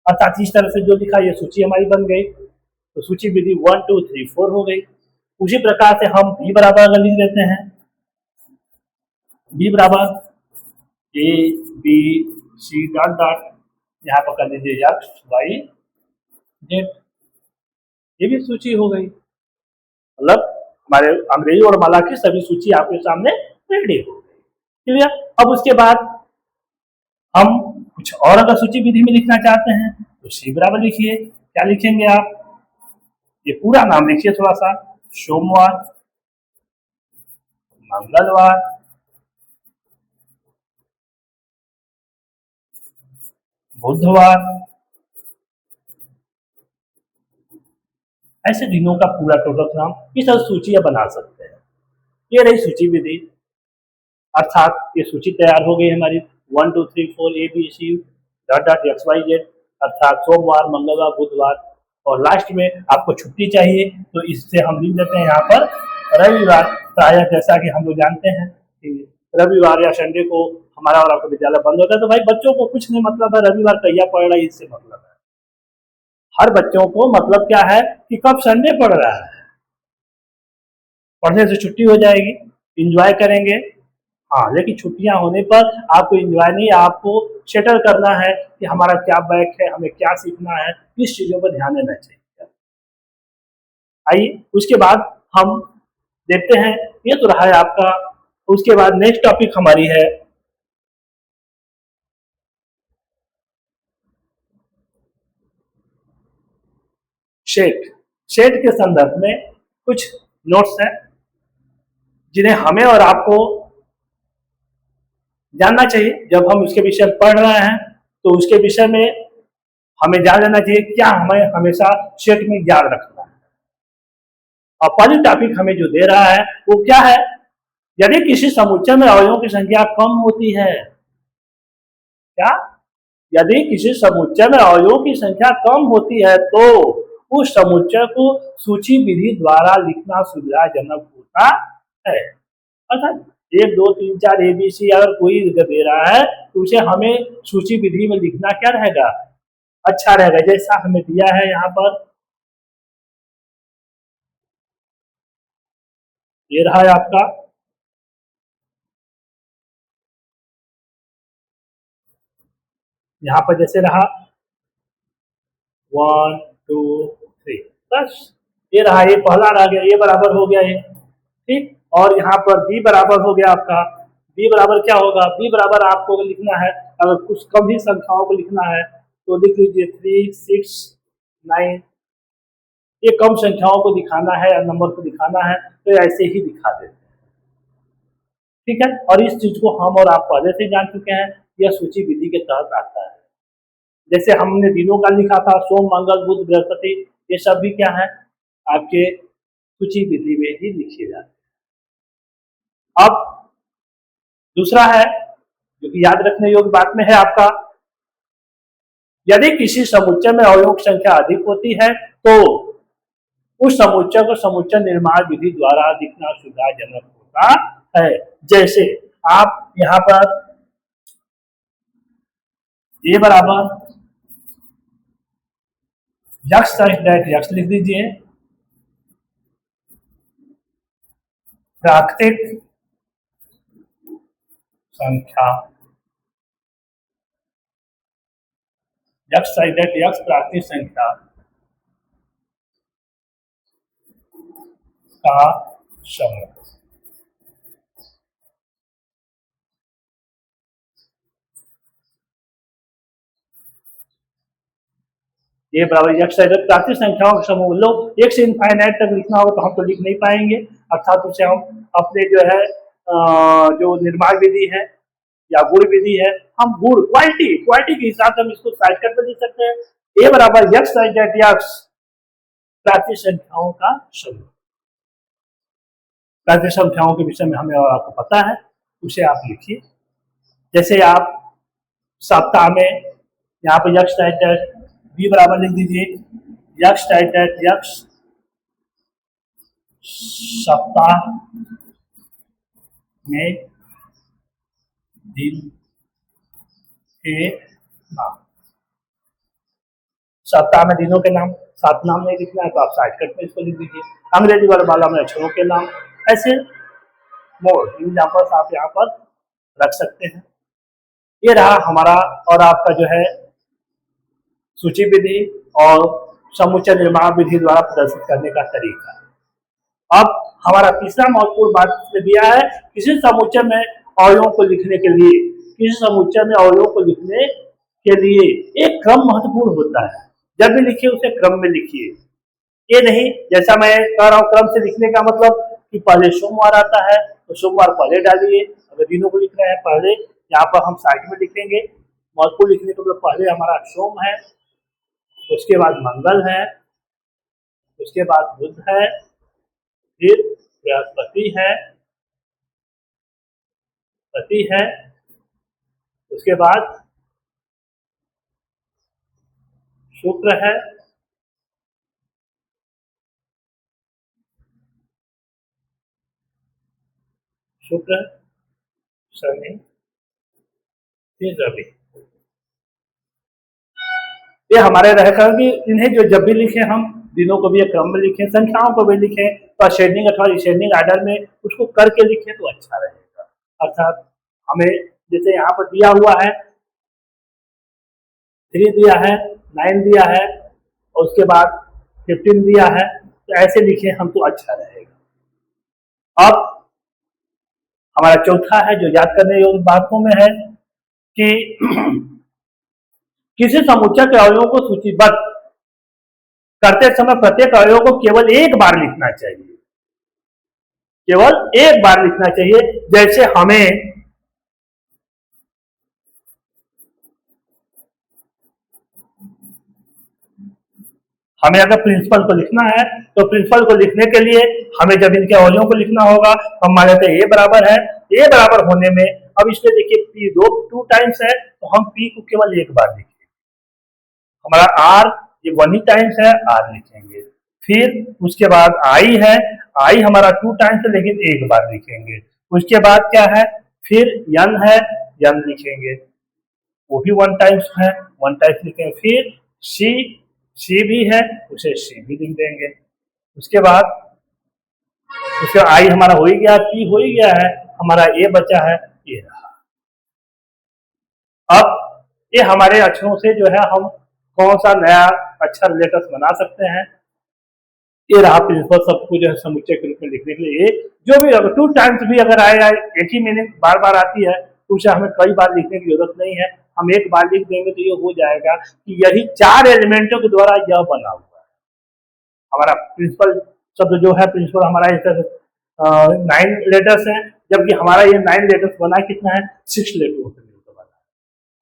अर्थात इस तरह से जो लिखा ये सूची हमारी बन गई। तो सूची विधि 1 2 3 4 हो गई। उसी प्रकार से हम बी बराबर अगर लिख देते हैं, बी बराबर A B C dot dot, यहाँ पर कर लीजिए एक्स वाई जेड, ये भी सूची हो गई। मतलब हमारे अंग्रेजी और माला की सभी सूची आपके सामने रेडी हो गई। क्लियर। अब उसके बाद हम कुछ और अगर सूची विधि में लिखना चाहते हैं तो सी बराबर लिखिए। क्या लिखेंगे आप, ये पूरा नाम लिखिए थोड़ा सा, सोमवार, मंगलवार, बुधवार, ऐसे दिनों का पूरा टोटल नाम इस तरह सूचियां बना सकते हैं। ये रही सूची विधि, अर्थात ये सूची तैयार हो गई हमारी 1 2 3 4 A B C dot dot X Y Z, अर्थात सोमवार, मंगलवार, बुधवार, और लास्ट में आपको छुट्टी चाहिए तो इससे हम लिख देते हैं यहाँ पर रविवार। प्रायः जैसा कि हम लोग जानते हैं कि रविवार या संडे को हमारा और आपका विद्यालय बंद होता है, तो भाई बच्चों को कुछ नहीं मतलब है रविवार कहिया पड़ रहा है, इससे मतलब है हर बच्चों को मतलब क्या है कि कब संडे पड़ रहा है, पढ़ने से छुट्टी हो जाएगी, इंजॉय करेंगे। हाँ, लेकिन छुट्टियां होने पर आपको एंजॉय नहीं, आपको सेटल करना है कि हमारा क्या बैक है, हमें क्या सीखना है, किस चीजों पर ध्यान देना चाहिए। आइए उसके बाद हम देखते हैं, ये तो रहा है आपका। उसके बाद नेक्स्ट टॉपिक हमारी है शेट। शेट के संदर्भ में कुछ नोट्स हैं जिन्हें हमें और आपको जानना चाहिए। जब हम उसके विषय में पढ़ रहे हैं तो उसके विषय में हमें जान लेना चाहिए क्या हमें हमेशा शेट में याद रखना है। और पहली टॉपिक हमें जो दे रहा है वो क्या है, यदि किसी समुच्चय में अवयवों की संख्या कम होती है, क्या, यदि किसी समुच्चय में अवयवों की संख्या कम होती है तो उस समुच्चय को सूची विधि द्वारा लिखना सुविधाजनक होता है। अर्थात 1 2 3 4 ए बी सी अगर कोई दे रहा है तो उसे हमें सूची विधि में लिखना क्या रहेगा, अच्छा रहेगा। जैसा हमें दिया है यहाँ पर, ये रहा है आपका यहाँ पर जैसे रहा 1 2 3, बस ये रहा, ये पहला रह गया, ये बराबर हो गया ये, ठीक। और यहाँ पर बी बराबर हो गया आपका, बी बराबर क्या होगा, बी बराबर आपको लिखना है, अगर कुछ कम ही संख्याओं को लिखना है तो लिख लीजिए 3 6 9, ये कम संख्याओं को दिखाना है या नंबर को दिखाना है तो ऐसे ही दिखा देते हैं, ठीक है। और इस चीज को हम और आप पहले से जान चुके हैं, यह सूची विधि के तहत आता है। जैसे हमने दिनों का लिखा था सोम मंगल बुध बृहस्पति, ये सब भी क्या है आपके सूची विधि में ही लिखे जाते हैं। अब दूसरा है जो कि याद रखने योग्य बात में है आपका, यदि किसी समुच्चय में अवयवों की संख्या अधिक होती है तो उस समुच्चय को समुच्चय निर्माण विधि द्वारा लिखना सुविधाजनक होता है। जैसे आप यहाँ पर ए बराबर यक्स यक्स लिख दीजिए, प्राकृतिक संख्या, यक्स यक्स प्राकृतिक संख्या का समूह। ए बराबर यक्स है, जब प्राचीन संख्याओं का समूह लोग एक से इनफाइनाइट तक लिखना होगा तो हम तो लिख नहीं पाएंगे, अर्थात उसे हम अपने जो है जो निर्माण विधि है या गुण विधि है, हम गुण क्वालिटी क्वालिटी के हिसाब से हम इसको शॉर्टकट में लिख सकते हैं। ए बराबर यक्स यक्स प्राचीन संख्याओं का समूह। प्राचीन संख्याओं के विषय में हमें और आपको पता है, उसे आप लिखिए। जैसे आप सप्ताह में यहाँ पर यक्स बी बराबर लिख दीजिए, यक्स यक्स सप्ताह में दिन के नाम। सप्ताह में दिनों के नाम, 7 नाम नहीं लिखना है तो आप शॉर्टकट में इसको लिख दीजिए। अंग्रेजी वाला में अक्षरों के नाम, ऐसे मोर एग्जाम्पल्स आप यहाँ पर रख सकते हैं। ये रहा हमारा और आपका जो है सूची विधि और समुच्चय निर्माण विधि द्वारा प्रदर्शित करने का तरीका। अब हमारा तीसरा महत्वपूर्ण बात दिया है, किसी समुच्चय में अवयवों को लिखने के लिए, किसी समुच्चय में अवयवों को लिखने के लिए एक क्रम महत्वपूर्ण होता है। जब भी लिखिए उसे क्रम में लिखिए। ये नहीं जैसा मैं कह रहा हूँ क्रम से लिखने का मतलब कि पहले सोमवार आता है तो सोमवार पहले डालिए। अगर दिनों को लिख रहे हैं पहले, यहाँ पर हम साइड में लिखेंगे। महत्वपूर्ण लिखने का मतलब पहले हमारा सोम है, उसके बाद मंगल है, उसके बाद बुध है, फिर बृहस्पति है, पति है, उसके बाद शुक्र है, शुक्र, शनि, फिर रवि। ये हमारे रहेगा कि इन्हें जो जब भी लिखे हम दिनों को भी एक क्रम में लिखें, संख्याओं को भी लिखें तो असेंडिंग अथवा डिसेंडिंग आर्डर में उसको करके लिखें तो अच्छा रहेगा। अर्थात हमें जैसे यहाँ पर दिया हुआ है 3 दिया है, 9 दिया है और उसके बाद 15 दिया है, तो ऐसे लिखें हम तो अच्छा रहेगा। अब हमारा चौथा है जो याद करने योग्य बातों में है कि किसी समुच्चय के अवयवों को सूचीबद्ध करते समय प्रत्येक अवयव को केवल एक बार लिखना चाहिए, केवल एक बार लिखना चाहिए। जैसे हमें अगर प्रिंसिपल को लिखना है तो प्रिंसिपल को लिखने के लिए हमें जब इनके अवयवों को लिखना होगा तो हम मान लेते हैं ए बराबर है, ए बराबर होने में अब इसमें देखिए पी 2 टाइम्स है तो हम पी को केवल एक बार लिखेंगे। हमारा आर ये 1 ही टाइम्स है, आर लिखेंगे। फिर उसके बाद आई है, आई हमारा 2 टाइम्स है लेकिन एक बार लिखेंगे। उसके बाद क्या है, फिर यन है, यन लिखेंगे, वो भी 1 टाइम्स है, 1 टाइम्स लिखेंगे। फिर सी भी है, उसे सी भी लिख देंगे। उसके बाद उसके आई हमारा हो ही गया, पी हो ही गया है, हमारा ए बचा है, ये रहा। अब ये हमारे अक्षरों से जो है हम कौन सा नया अक्षर लेटर्स बना सकते हैं। ये रहा प्रिंसिपल सबको जो है समुच्चय के रूप में लिखने के लिए। जो भी अगर 2 टाइम्स भी अगर आए एक ही मीनिंग बार बार आती है तो उसे हमें कई बार लिखने की जरूरत नहीं है, हम एक बार लिख देंगे तो ये हो जाएगा कि यही 4 एलिमेंटों के द्वारा यह बना हुआ है। हमारा प्रिंसिपल शब्द जो है, प्रिंसिपल हमारा 9 लेटर्स है, जबकि हमारा ये 9 लेटर्स बना कितना है, 6 लेटरों से मिलकर बना।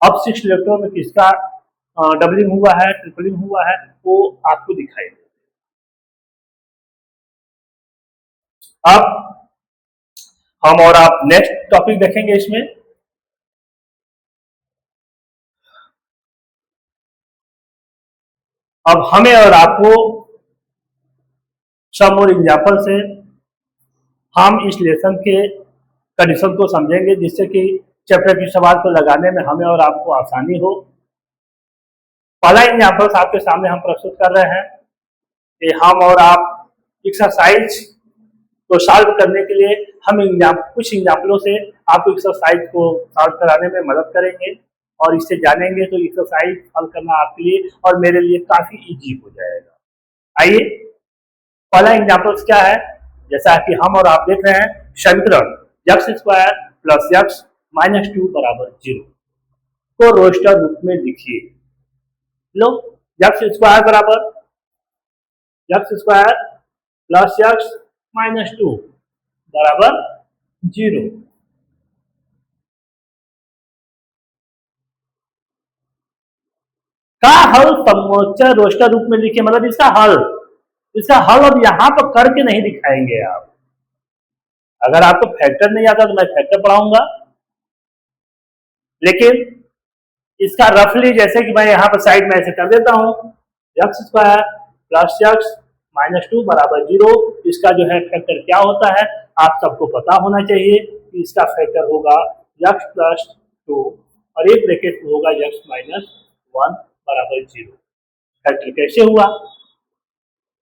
अब 6 लेटरों में किसका डबलिंग हुआ है, ट्रिपलिंग हुआ है, वो आपको दिखाई देगा। अब हम और आप नेक्स्ट टॉपिक देखेंगे इसमें। अब हमें और आपको सम और एग्जाम्पल से हम इस लेसन के कंडीशन को समझेंगे जिससे कि चैप्टर के सवाल को लगाने में हमें और आपको आसानी हो। पहला एग्जाम्पल आपके सामने हम प्रस्तुत कर रहे हैं कि हम और आप एक्सरसाइज को सॉल्व करने के लिए हम कुछ एग्जाम्पलों से आपको एक्सरसाइज को सॉल्व कराने में मदद करेंगे और इससे जानेंगे तो एक्सरसाइज हल करना आपके लिए और मेरे लिए काफी इजी हो जाएगा। आइए पहला एग्जाम्पल क्या है, जैसा कि हम और आप देख रहे हैं समीकरण x square plus x minus 2 बराबर 0 को रोस्टर रूप में लिखिए। लो, एक्स स्क्वायर बराबर x square plus x minus 2 बराबर 0। का हल समोच्च रोस्टर रूप में लिखिए, मतलब इसका हल अब यहां पर करके नहीं दिखाएंगे आप। अगर आपको फैक्टर नहीं आता तो मैं फैक्टर पढ़ाऊंगा, लेकिन इसका रफली जैसे कि मैं यहाँ पर साइड में ऐसे कर देता हूँ, x square plus x minus 2 बराबर 0। इसका जो है फैक्टर क्या होता है आप सबको पता होना चाहिए कि इसका फैक्टर होगा एक्स प्लस 2 और एक ब्रैकेट होगा एक्स माइनस 1 बराबर 0। फैक्टर कैसे हुआ,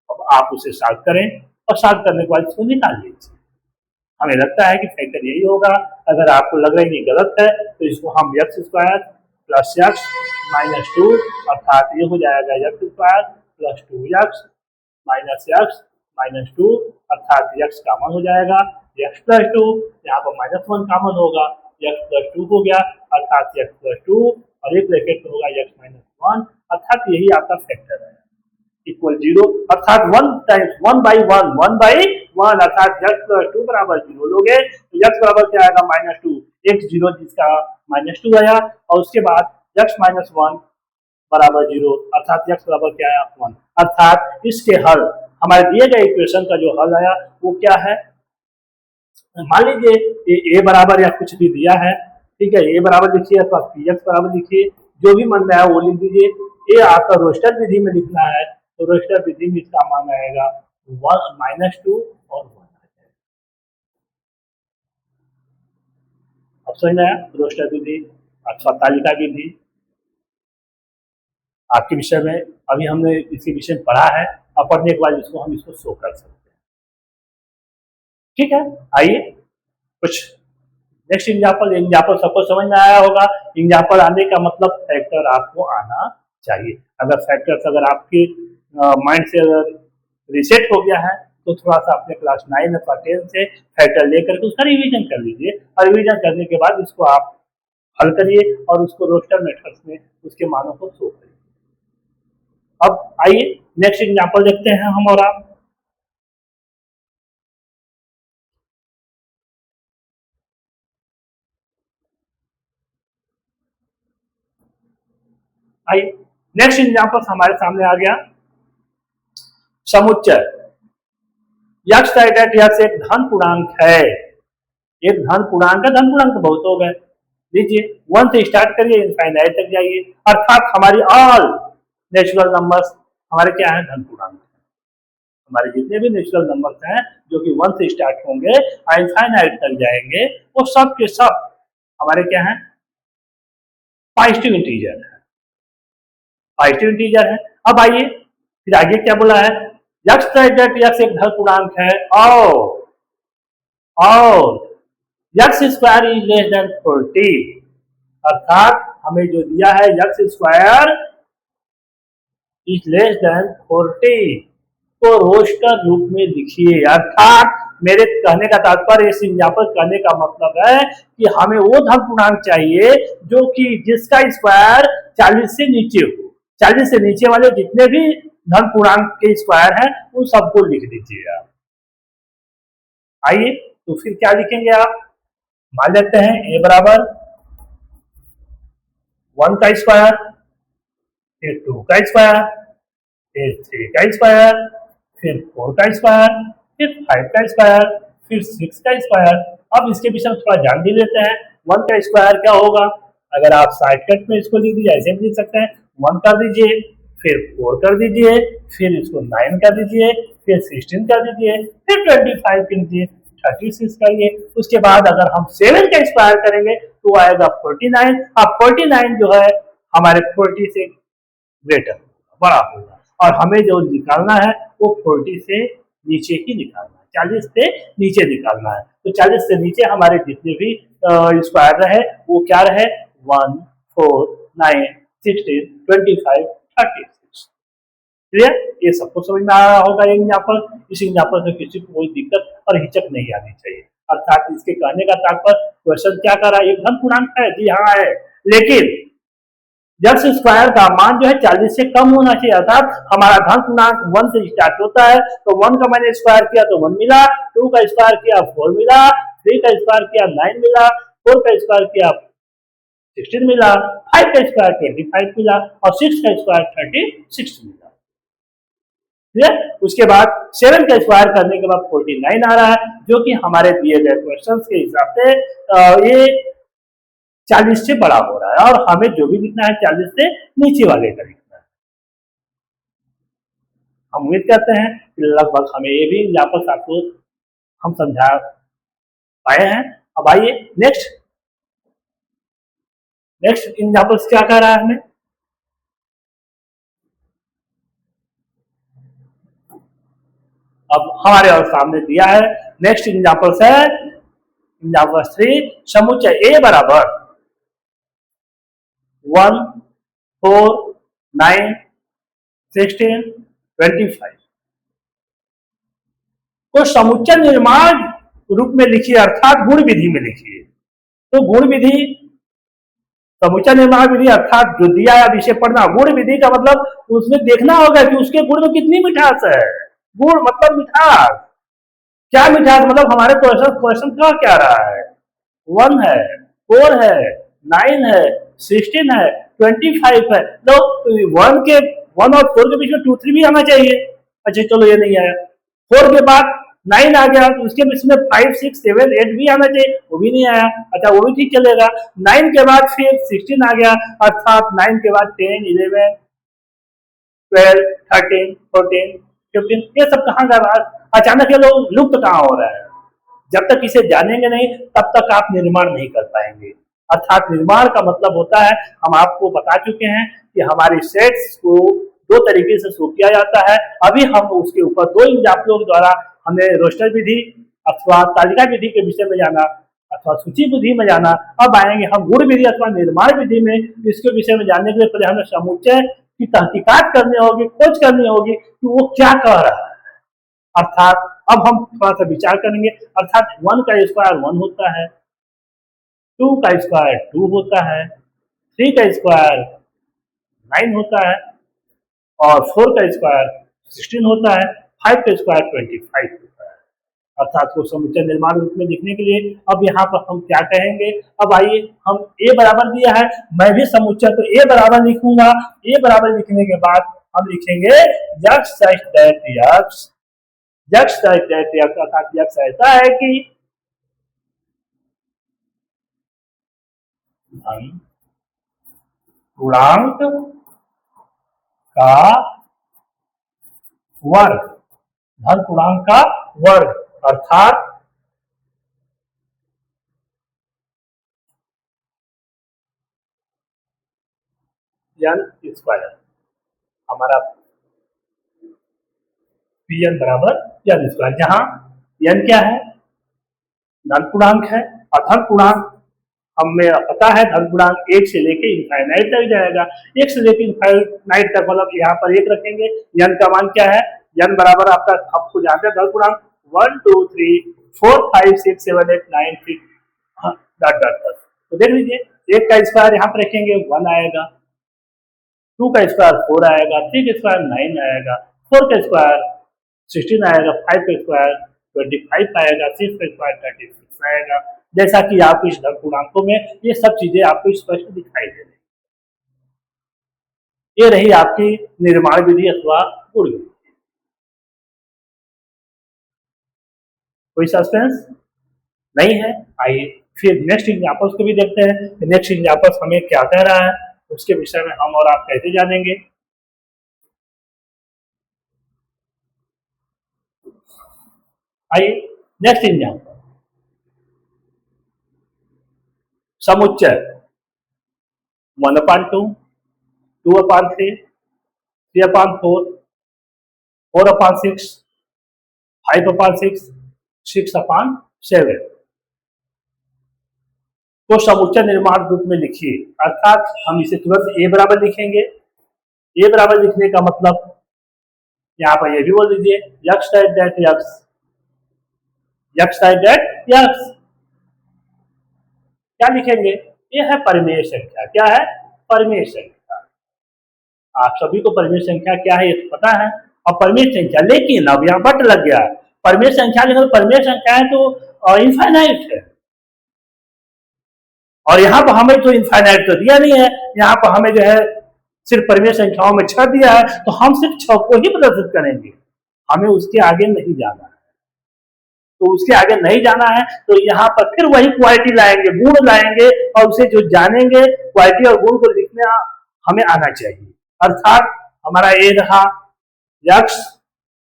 अब आप उसे सॉल्व करें और सॉल्व करने के बाद इसको निकाल लीजिए। हमें लगता है कि फैक्टर यही होगा। अगर आपको लग रहा है कि गलत है तो इसको हम x square plus x minus 2 अर्थात ये हो जाएगा x square plus 2x minus 2 अर्थात एक्स कॉमन हो जाएगा, एक्स प्लस 2 यहाँ पर माइनस 1 कॉमन होगा, एक्स प्लस 2 हो गया अर्थात एक्स प्लस 2 और एक ब्रैकेट में होगा एक्स माइनस 1 अर्थात यही आपका फैक्टर है इक्वल 0 अर्थात 1 टाइम्स 1 बाई 1 अर्थात एक्स प्लस 2 बराबर 0 लोगे तो एक्स बराबर क्या आएगा माइनस 2, एक 0 जिसका माइनस 2 आया और उसके बाद एक्स माइनस 1 बराबर 0 अर्थात एक्स बराबर क्या आया 1। अर्थात इसके हल हमारे दिए गए इक्वेशन का जो हल आया वो क्या है, मान लीजिए ए बराबर या कुछ भी दिया है, ठीक है, ए बराबर लिखिए अथवा पी एक्स बराबर लिखिए, जो भी मन में आया वो लिख दीजिए। ये आपका रोस्टर विधि में लिखना है तो रोस्टर विधि में इसका मान आएगा माइनस 2 और 1। अब समझ में आया रोस्टर विधि अथवा तालिका विधि आपके विषय में अभी हमने इसी विषय में पढ़ा है और पढ़ने के बाद हम इसको शो कर सकते हैं। ठीक है, आइए कुछ नेक्स्ट एग्जाम्पल सबको समझ में आया होगा। एग्जाम्पल आने का मतलब फैक्टर आपको आना चाहिए। अगर फैक्टर्स अगर आपके माइंड से अगर रिसेट हो गया है तो थोड़ा सा अपने क्लास 9 अथवा 10 से फैक्टर लेकर के उसका रिवीजन कर लीजिए और रिवीजन करने के बाद इसको आप हल करिए और उसको रोस्टर मेथड्स में उसके मानों को शो करिए। अब आइए नेक्स्ट एग्जाम्पल देखते हैं हम और आप। आइए नेक्स्ट एग्जाम्पल हमारे सामने आ गया समुच्चय। यक्स एक धन पूर्णांक है, एक धन पूर्णांक है, धन पूर्णांक तो बहुत हो गए, लीजिए 1 से स्टार्ट करिए इनफाइनाइट तक जाइए अर्थात हमारी ऑल नेचुरल नंबर्स हमारे क्या है धन पूर्णांक। हमारे जितने भी नेचुरल नंबर्स हैं जो कि 1 से स्टार्ट होंगे इनफाइनाइट तक जाएंगे वो सब के सब हमारे क्या है पॉजिटिव इंटीजर है, पॉजिटिव इंटीजर है। अब आइए फिर आगे क्या बोला है, यक्स एक धन पूर्णांक है और X square is less than 40 अर्थात हमें जो दिया है x square is less than 40 को रोस्टर रूप में लिखिए। अर्थात मेरे कहने का तात्पर्य इस एग्जाम्पल कहने का मतलब है कि हमें वो धन पूर्णांक चाहिए जो कि जिसका स्क्वायर 40 से नीचे हो, 40 से नीचे वाले जितने भी धन पूर्णांक के स्क्वायर हैं उन सबको लिख दीजिए आप। आइए तो फिर क्या लिखेंगे आप, मान लेते हैं ए बराबर 1 का स्क्वायर, फिर 2 का स्क्वायर, फिर 3 का स्क्वायर, फिर 4 का स्क्वायर, फिर 5 का स्क्वायर, फिर 6 का स्क्वायर। अब इसके पीछे हम थोड़ा जान भी लेते हैं 1 का स्क्वायर क्या होगा। अगर आप शॉर्टकट में इसको लिख दीजिए ऐसे भी लिख सकते हैं, 1 कर दीजिए, फिर 4 कर दीजिए, फिर इसको 9 कर दीजिए, फिर 16 कर दीजिए, फिर 25 कर दीजिए, 36 करिए। उसके बाद अगर हम 7 का स्क्वायर करेंगे तो आएगा 49। अब 49 जो है हमारे 40 से ग्रेटर बड़ा होगा और हमें जो निकालना है वो 40 से नीचे ही निकालना है, 40 से नीचे निकालना है। तो 40 से नीचे हमारे जितने भी स्क्वायर रहे वो क्या रहे 1, 4, 9, 16, 25, 36। क्लियर? ये सबको समझ में आ रहा होगा ये एग्जाम्पल। इस एग्जाम्पल से किसी को कोई दिक्कत और हिचक नहीं आनी चाहिए। अर्थात इसके कहने का तात्पर्य क्वेश्चन क्या कर रहा है, एक धन पूर्णांक है, जी हाँ है, लेकिन यक्स स्क्वायर का मान जो है 40 से कम होना चाहिए। अर्थात हमारा धन पूर्णांक 1 से स्टार्ट होता है, तो 1 का मैंने स्क्वायर किया तो 1 मिला, 2 का स्क्वायर किया 4 मिला, 3 का स्क्वायर किया 9 मिला, 4 का स्क्वायर किया 16 मिला, 5 का स्क्वायर 25 मिला और 6 का स्क्वायर 36 मिला। उसके बाद 7 का स्क्वायर करने के बाद 49 आ रहा है, जो कि हमारे दिए गए क्वेश्चन के हिसाब से ये 40 से बड़ा हो रहा है और हमें जो भी लिखना है 40 से नीचे वाले का लिखना है। हम उम्मीद करते हैं कि लगभग हमें ये भी एग्जाम्पल्स आपको हम समझा पाए हैं। अब आइए नेक्स्ट एग्जाम्पल्स क्या कह रहा है हमें। अब हमारे और सामने दिया है नेक्स्ट एग्जाम्पल्स है एग्जाम्पल 3, समुच्चय ए बराबर 1, 4, 9, 16, 25 को समुच्चय निर्माण रूप में लिखिए, अर्थात गुण विधि में लिखिए। तो गुण विधि, समुच्चय निर्माण विधि अर्थात जो दिया है विषय पढ़ना। गुण विधि का मतलब उसमें देखना होगा कि उसके गुण में कितनी मिठास है। गुण मतलब मिठास, क्या मिठास मतलब हमारे क्वेश्चन का क्या रहा है, 1 है, 4 है, 9 है, 16 है, 25 है, तो 1 और 4 के बीच में 2, 3 भी आना चाहिए। अच्छा चलो ये नहीं आया। 4 के बाद 9 आ गया तो उसके बीच में 5, 6, 7, 8 भी आना चाहिए, वो भी नहीं आया। अच्छा वो भी ठीक चलेगा। 9 के बाद फिर 16 आ गया, अर्थात 9 के बाद 10, 11, 12, 13, 14, 15, ये सब कहाँ जा रहा है? अचानक ये लोग लुप्त कहाँ हो रहा है? जब तक इसे जानेंगे नहीं तब तक आप निर्माण नहीं कर पाएंगे। अर्थात निर्माण का मतलब होता है, हम आपको बता चुके हैं कि हमारे सेट्स को 2 तरीके से शो किया जाता है। अभी हम उसके ऊपर 2 एग्जाम्पलों के द्वारा हमने रोस्टर विधि अथवा तालिका विधि के विषय में जाना अथवा सूची विधि में जाना। अब आएंगे हम गुण विधि अथवा निर्माण विधि में। इसके विषय में जानने के लिए पहले हमें समुच्चय की तहकीकात करनी होगी, खोज करनी होगी कि वो क्या कह रहा है। अर्थात अब हम थोड़ा सा विचार करेंगे। अर्थात 1 का स्क्वायर 1 होता है, 2 का स्क्वायर 2 होता है, 3 का स्क्वायर 9 होता है और 4 का स्क्वायर 16 होता है, 5 का स्क्वायर 25 होता है। अर्थात को समुच्चय निर्माण रूप में लिखने के लिए अब यहाँ पर हम क्या कहेंगे। अब आइए हम ए बराबर दिया है, मैं भी समुच्चय तो ए बराबर लिखूंगा। ए बराबर लिखने के बाद हम लिखेंगे यक्स अर्थात यक्स ऐसा है कि धन पूर्णांक का वर्ग, धन पूर्णांक का वर्ग अर्थात n स्क्वायर, हमारा Pn बराबर n स्क्वायर, जहां n क्या है, धन पूर्णांक है और धन पूर्णांक हमें पता है धन पूर्णांक 1 से लेके इनफाइनाइट तक जाएगा। 1 से लेके इनफाइनाइट तक मतलब यहाँ पर 1 रखेंगे। n का मान क्या है, n बराबर आपका आपको जानते हैं धन पूर्णांक 1, 2, 3, 4, 5, 6, 7, 8, 9, 10 डॉट डॉट डॉट। तो देख लीजिए 1 का स्क्वायर यहाँ पर रखेंगे 1 आएगा, 2 का स्क्वायर 4 आएगा, 3 का स्क्वायर 9 आएगा, 4 का स्क्वायर 16 आएगा, 5 का स्क्वायर 25 आएगा, 6 का स्क्वायर 36 आएगा। जैसा कि आपको इस धन पूर्णांकों में ये सब चीजें आपको स्पष्ट दिखाई दे रही। ये रही आपकी निर्माण विधि अथवा गुण विधि। कोई सस्पेंस नहीं है। आइए फिर नेक्स्ट एग्जाम्पल्स को भी देखते हैं। नेक्स्ट एग्जाम्पल्स हमें क्या कह रहा है, उसके विषय में हम और आप कैसे जानेंगे। आइए नेक्स्ट एग्जाम्पल, समुच्चय 1/2, 2/3, 3/4, 4/6, 5/6, 6/7 को समुच्चय निर्माण रूप में लिखिए। अर्थात हम इसे तुरंत ए बराबर लिखेंगे। ए बराबर लिखने का मतलब यहाँ पर ये भी बोल दीजिए x type that x, x type that x. क्या लिखेंगे? ये है परिमेय संख्या। क्या है? परिमेय संख्या। आप सभी को परिमेय संख्या क्या है ये तो पता है। और परिमेय संख्या, लेकिन अब यहाँ बट लग गया। परिमेय संख्या लेकिन परिमेय संख्या है तो इनफाइनाइट है, और यहाँ पर हमें तो इनफाइनाइट तो दिया नहीं है, यहाँ पर हमें जो है सिर्फ परिमेय संख्याओं में 6 दिया है, तो हम सिर्फ 6 को ही प्रदर्शित करेंगे, हमें उसके आगे नहीं जाना है। तो उसके आगे नहीं जाना है तो यहाँ पर फिर वही क्वालिटी लाएंगे, गुण लाएंगे, और उसे जो जानेंगे क्वालिटी और गुण को लिखने हमें आना चाहिए। अर्थात हमारा ए रहा यक्स,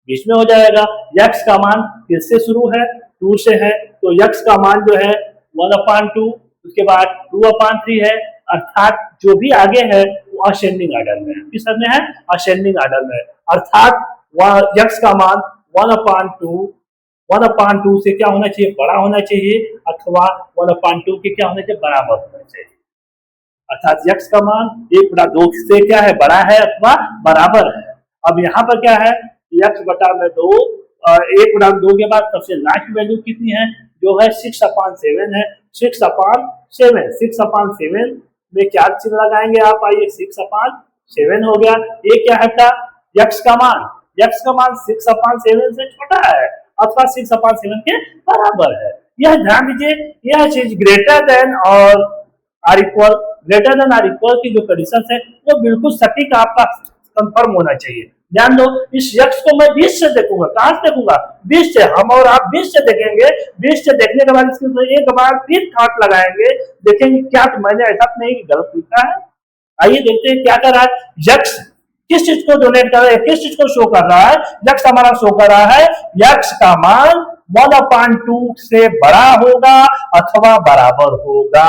बीच में हो जाएगा यक्स का मान किससे शुरू है? 2 से है, तो यक्स का मान जो है 1/2, उसके बाद 2/3 है, अर्थात जो भी आगे है वो असेंडिंग ऑर्डर में है। किस में है? असेंडिंग ऑर्डर में। अर्थात यक्स का मान 1/2 से क्या होना चाहिए? बड़ा होना चाहिए, अथवा 1/2 के क्या होना चाहिए? बराबर होना चाहिए। अर्थात यक्स का मान 1/2 से क्या है? बड़ा है अथवा बराबर है। अब यहाँ पर क्या है? यक्स बटा में 2, 1/2 के बाद सबसे लास्ट वैल्यू कितनी है? जो है 6/7 है। 6/7 में क्या चिन्ह लगाएंगे आप? आइए, 6/7 हो गया। ये क्या है? यक्स का मान। यक्स का मान 6/7 से छोटा है अथवा 6/7 के बराबर है। यह ध्यान दीजिए, यह चीज ग्रेटर देन और or equal, greater than or equal की जो कंडीशन है वो बिल्कुल सटीक आपका कंफर्म होना चाहिए। ध्यान दो, इस यक्स को मैं 20 से देखूंगा। कहां से देखूंगा? 20 से। हम और आप 20 से देखेंगे। 20 से देखने के बाद इसके एक बार फिर थॉट लगाएंगे, देखेंगे क्या तो मैंने ऐसा नहीं गलत लिखा है। आइए देखते हैं क्या कर रहा है। यक्स किस चीज को डोनेट कर रहा है, किस चीज को शो कर रहा है? यक्स हमारा शो कर रहा है यक्स का मान 1/2 से बड़ा होगा अथवा बराबर होगा।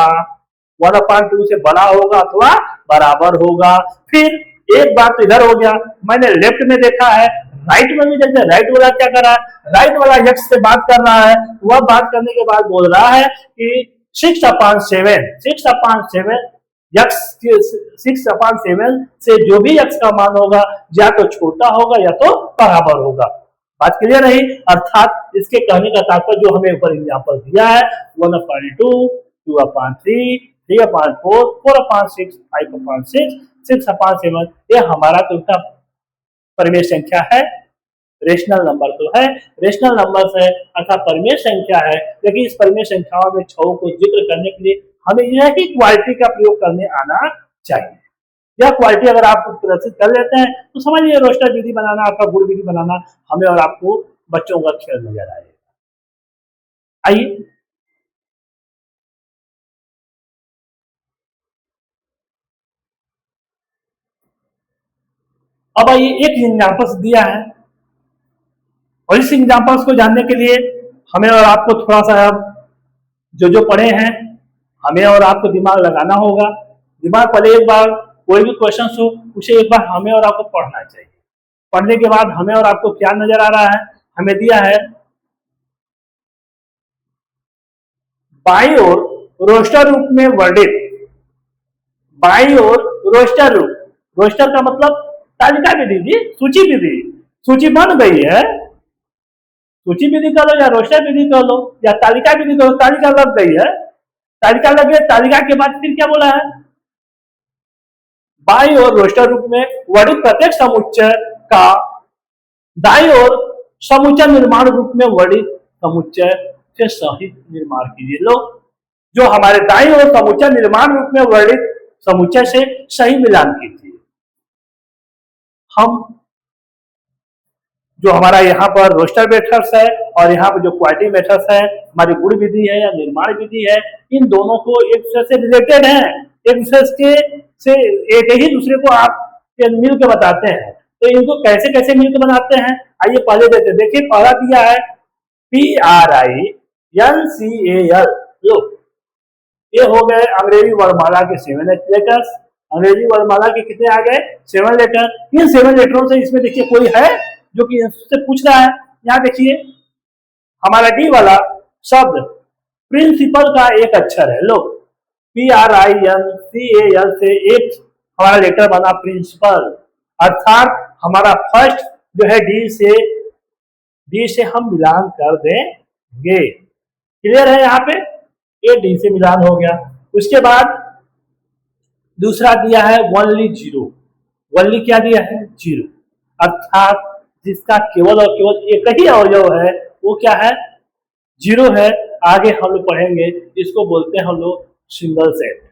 1/2 से बड़ा होगा अथवा बराबर होगा। फिर एक बात तो इधर हो गया, मैंने लेफ्ट में देखा है, राइट में भी देखते हैं। राइट वाला क्या कर रहा है? राइट वाला यक्स से बात कर रहा है। वह बात करने के बाद बोल रहा है कि 6/7 यक्स 6/7 से जो भी यक्स का मान होगा या तो छोटा होगा या तो बराबर होगा। बात क्लियर रही? अर्थात इसके कहने का तात्पर्य जो हमें ऊपर एग्जांपल दिया है 1/2, 2/3, 3/4, 4/6, 5/6, 6/7, ये हमारा तो परिमेय संख्या है, रेशनल नंबर तो है, रेशनल नंबर है अर्थात परिमेय संख्या है। लेकिन इस परिमेय संख्याओं में 6 को जिक्र करने के लिए हमें यह ही क्वालिटी का प्रयोग करने आना चाहिए। यह क्वालिटी अगर आप प्रदर्शित कर लेते हैं तो समझिए रोस्टर विधि बनाना, आपका गुड़ विधि बनाना हमें और आपको बच्चों का खेल नजर आएगा। आइए अब आइए, एक एग्जाम्पल्स दिया है और इस एग्जाम्पल्स को जानने के लिए हमें और आपको थोड़ा सा जो पढ़े हैं हमें और आपको दिमाग लगाना होगा। दिमाग पहले एक बार कोई भी क्वेश्चन हो उसे एक बार हमें और आपको पढ़ना चाहिए। पढ़ने के बाद हमें और आपको क्या नजर आ रहा है? हमें दिया है बाई ओर रोस्टर रूप में वर्णित, बाई ओर रोस्टर रूप, रोस्टर का मतलब तालिका विधि जी, सूची विधि। सूची बन गई है, सूची विधि कर लो या रोस्टर विधि कर लो या तालिका विधि कर लो, तालिका लग गई है। तालिका लग गई, तालिका के बाद फिर क्या बोला है? बाई और रोस्टर रूप में वर्णित प्रत्येक समुच्चय का दाई और समुच्चय निर्माण रूप में वर्णित समुच्चय से सहित निर्माण कीजिए। लो, जो हमारे दाई और समुच्चय निर्माण रूप में वर्णित समुच्चय से सही मिलान कीजिए। हम जो हमारा यहाँ पर रोस्टर मेथड्स है और यहाँ पर जो क्वालिटी मेथड्स है, हमारी गुण विधि है या निर्माण विधि है, इन दोनों को एक दूसरे से रिलेटेड है, एक दूसरे से एक ही दूसरे को आप मिल के बताते हैं। तो इनको कैसे कैसे मिल के बनाते हैं आइए पहले देते हैं। देखिए पहला दिया है PRINCAL। लो, ये हो गए अंग्रेजी वर्णमाला के 7 लेटर्स। अंग्रेजी वर्णमाला के कितने आ गए? 7 लेटर। इन 7 लेटरों से इसमें देखिए कोई है जो कि इससे पूछ रहा है। यहाँ देखिए हमारा डी वाला शब्द प्रिंसिपल का एक अक्षर है। लो, PRINCAL से एक हमारा लेटर बना प्रिंसिपल, अर्थात हमारा फर्स्ट जो है डी से हम मिलान कर देंगे। क्लियर है? यहाँ पे ये डी से मिलान हो गया। उसके बाद दूसरा दिया है वनली जीरो। वनली क्या दिया है? जीरो, अर्थात जिसका केवल और केवल एक ही अवयव है वो क्या है? जीरो है। आगे हम लोग पढ़ेंगे, इसको बोलते हैं हम लोग सिंगल सेट।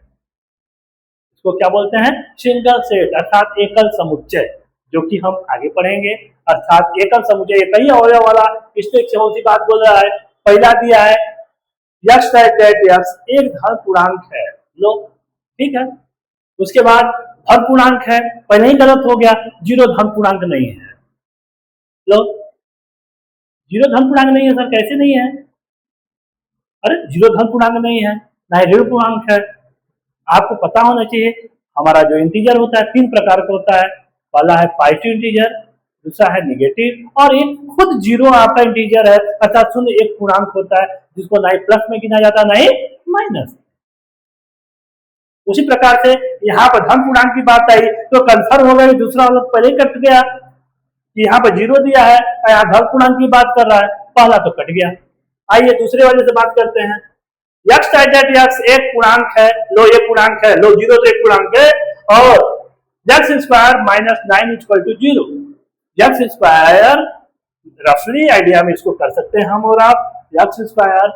इसको क्या बोलते हैं? सिंगल सेट, अर्थात एकल समुच्चय, जो कि हम आगे पढ़ेंगे। अर्थात एकल समुच्चय एक ही अवयव वाला। इसमें कौन सी बात बोल रहा है? पहला दिया है यक्स यक्स एक धन पूर्णांक है, लो ठीक है। उसके बाद धन पूर्णांक है, पहले ही गलत हो गया, जीरो धन पूर्णांक नहीं है। लो, जीरो धन पूर्णांक नहीं है सर, कैसे नहीं है? अरे जीरो धन पूर्णांक नहीं है, ना ही ऋण पूर्णांक है। आपको पता होना चाहिए हमारा जो इंटीजर होता है तीन प्रकार का होता है। पहला है पॉजिटिव इंटीजर, दूसरा है निगेटिव, और एक खुद जीरो आपका इंटीजर है, अर्थात शून्य एक पूर्णांक होता है जिसको ना ही प्लस में गिना जाता ना ही माइनस। उसी प्रकार से यहाँ पर धन पूर्णांक की बात आई तो कंफर्म हो गया, दूसरा वाला पहले ही कट गया कि यहाँ पर जीरो दिया है, यहाँ धन पूर्णांक की बात कर रहा है, पहला तो कट गया। आइए दूसरे वाले से बात करते हैं। यक्स यक्स एक पूर्णांक है, लो ये पूर्णांक है, लो जीरो तो एक पूर्णांक है, और X square minus 9 equal to zero. X square रफली आइडिया में इसको कर सकते हैं हम और आप, X square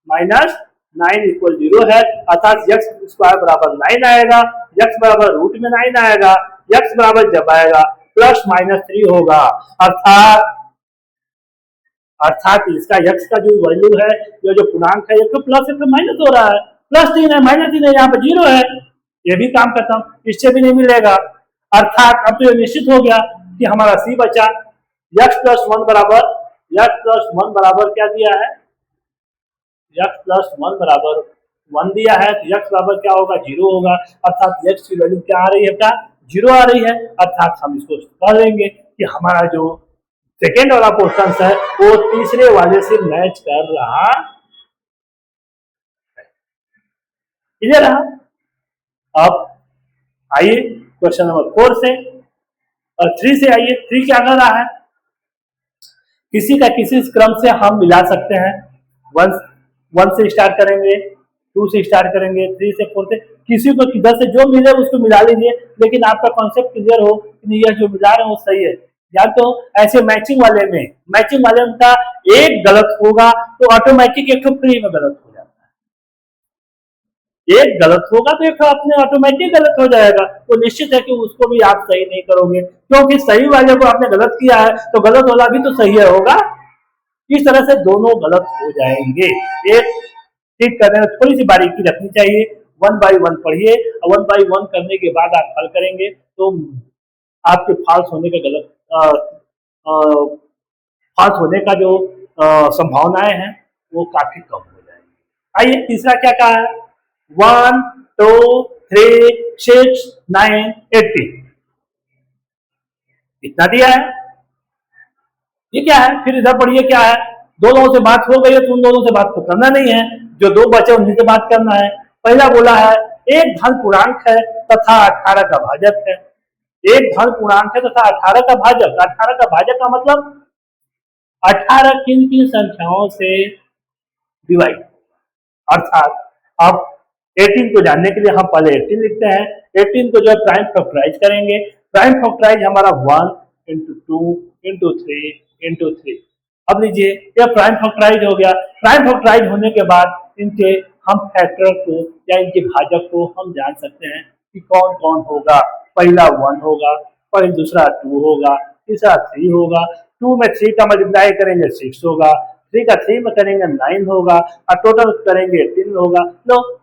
minus 9 equal zero है, अर्थात यक्स स्क्वायर बराबर 9 आएगा, यक्स बराबर रूट में 9 आएगा, यक्स बराबर जब आएगा प्लस माइनस 3 होगा, अर्थात इसका यक्स का जो वैल्यू है, जो पूर्णांक है, एक तो प्लस एक तो माइनस हो रहा है, प्लस 3 है माइनस 3 है, यहाँ पे जीरो है, ये भी काम खत्म, इससे भी नहीं मिलेगा। अर्थात अब तो ये निश्चित हो गया कि हमारा सी बचा यक्स प्लस वन बराबर क्या दिया है? यक्स प्लस वन बराबर 1 दिया है, तो यक्स बराबर क्या होगा? जीरो होगा, अर्थात यक्स की वैल्यू क्या आ रही है? क्या? जीरो आ रही है, अर्थात हम इसको कह लेंगे कि हमारा जो सेकेंड वाला पोर्शन है वो तीसरे वाले से मैच कर रहा है। क्लियर है? अब आइए क्वेश्चन नंबर 4 से और 3 से आइए। 3 क्या कर रहा है? किसी का किसी क्रम से हम मिला सकते हैं। 1 से स्टार्ट करेंगे, 2 से स्टार्ट करेंगे, 3 से 4 से, किसी को किधर से जो मिले उसको मिला लीजिए, लेकिन आपका कॉन्सेप्ट क्लियर हो कि यह जो मिला रहे हैं वो सही है। या तो ऐसे मैचिंग वाले में का एक गलत होगा तो ऑटोमेटिक एक तो फ्री में गलत हो जाता है, एक गलत होगा तो एक तो अपने ऑटोमेटिक गलत हो जाएगा, तो निश्चित है कि उसको भी आप सही नहीं करोगे, क्योंकि सही वाले को आपने गलत किया है तो गलत वाला भी तो सही होगा। इस तरह से दोनों गलत हो जाएंगे। एक ठीक करने में थोड़ी सी बारीकी रखनी चाहिए, 1 बाई 1 पढ़िए, 1 बाई 1 करने के बाद आप हल करेंगे तो आपके फॉल्स होने का फॉल्स होने का जो संभावनाएं हैं वो काफी कम हो जाएंगी। आइए तीसरा क्या कहा है? 1 2 3 6 9 18 इतना दिया है। ये क्या है? फिर इधर पढ़िए क्या है? दो लोगों से बात हो गई है तो उन दोनों से बात तो करना नहीं है, जो दो बचे उन्हीं से बात करना है। पहला बोला है एक धन पूर्णांक है तथा 18 का भाजक है। एक धन पूर्णांक है तथा 18 का भाजक। 18 का भाजक का मतलब 18 किन किन संख्याओं से डिवाइड, अर्थात अब 18 को जानने के लिए हम पहले 18 लिखते हैं। 18 को जो प्राइम फैक्टराइज करेंगे, प्राइम फैक्टराइज हमारा 1 इंटू 2 इंटू 3 इंटू 3। अब लीजिए यह प्राइम फैक्टराइज हो गया। प्राइम फैक्टराइज होने के बाद इनके हम फैक्टर को या इनके भाजक को हम जान सकते हैं कि कौन कौन होगा। पहला 1 होगा, और दूसरा 2 होगा, तीसरा 3 होगा। 2 में 3 का मल्टीप्लाई करेंगे 6 होगा, 3 का 3 में करेंगे 9 होगा, और टोटल करेंगे 18 होगा। लो,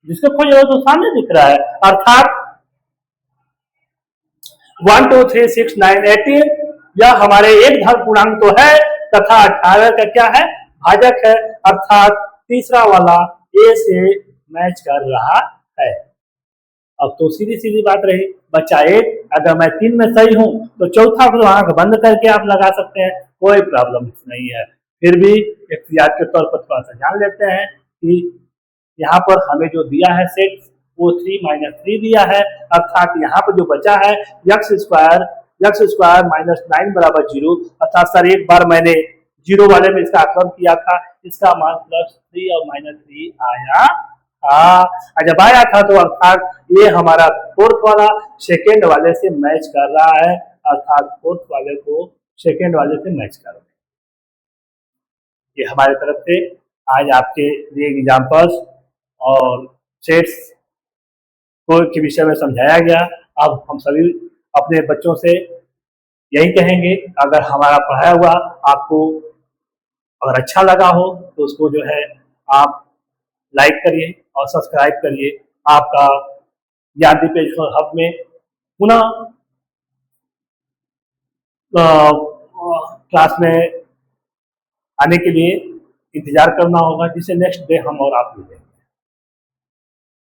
जिसको खोज तो सामने दिख रहा है, अर्थात 1 2 3 6 9 18 यह हमारे एक धन पूर्णांक तो है तथा 18 का क्या है? भाजक है, अर्थात तीसरा वाला ए से मैच कर रहा है। अब तो सीधी सीधी बात रही, बच्चा एक, अगर मैं 3 में सही हूं तो चौथा को आंख बंद करके आप लगा सकते हैं, कोई प्रॉब्लम नहीं है। फिर भी एहतियात के तौर पर थोड़ा सा जान लेते हैं कि यहाँ पर हमें जो दिया है सेट वो 3 - 3 दिया है, अर्थात यहाँ पर जो बचा है x square x square minus 9 बराबर 0, अर्थात सर एक बार मैंने 0 वाले में इसका आकलन किया था, इसका मान +3 और -3 आया था। जब आया था तो अर्थात ये हमारा फोर्थ वाला सेकेंड वाले से मैच कर रहा है, अर्थात फोर्थ वाले को सेकेंड वाले से मैच कर रहा है। ये हमारे तरफ से आज आपके लिए एग्जाम्पल्स और सेट्स को के विषय में समझाया गया। अब हम सभी अपने बच्चों से यही कहेंगे, अगर हमारा पढ़ाया हुआ आपको अगर अच्छा लगा हो तो उसको जो है आप लाइक करिए और सब्सक्राइब करिए। आपका ज्ञान दीप एजुकेशन हब में पुनः क्लास में आने के लिए इंतजार करना होगा, जिसे नेक्स्ट डे हम और आप मिलेंगे।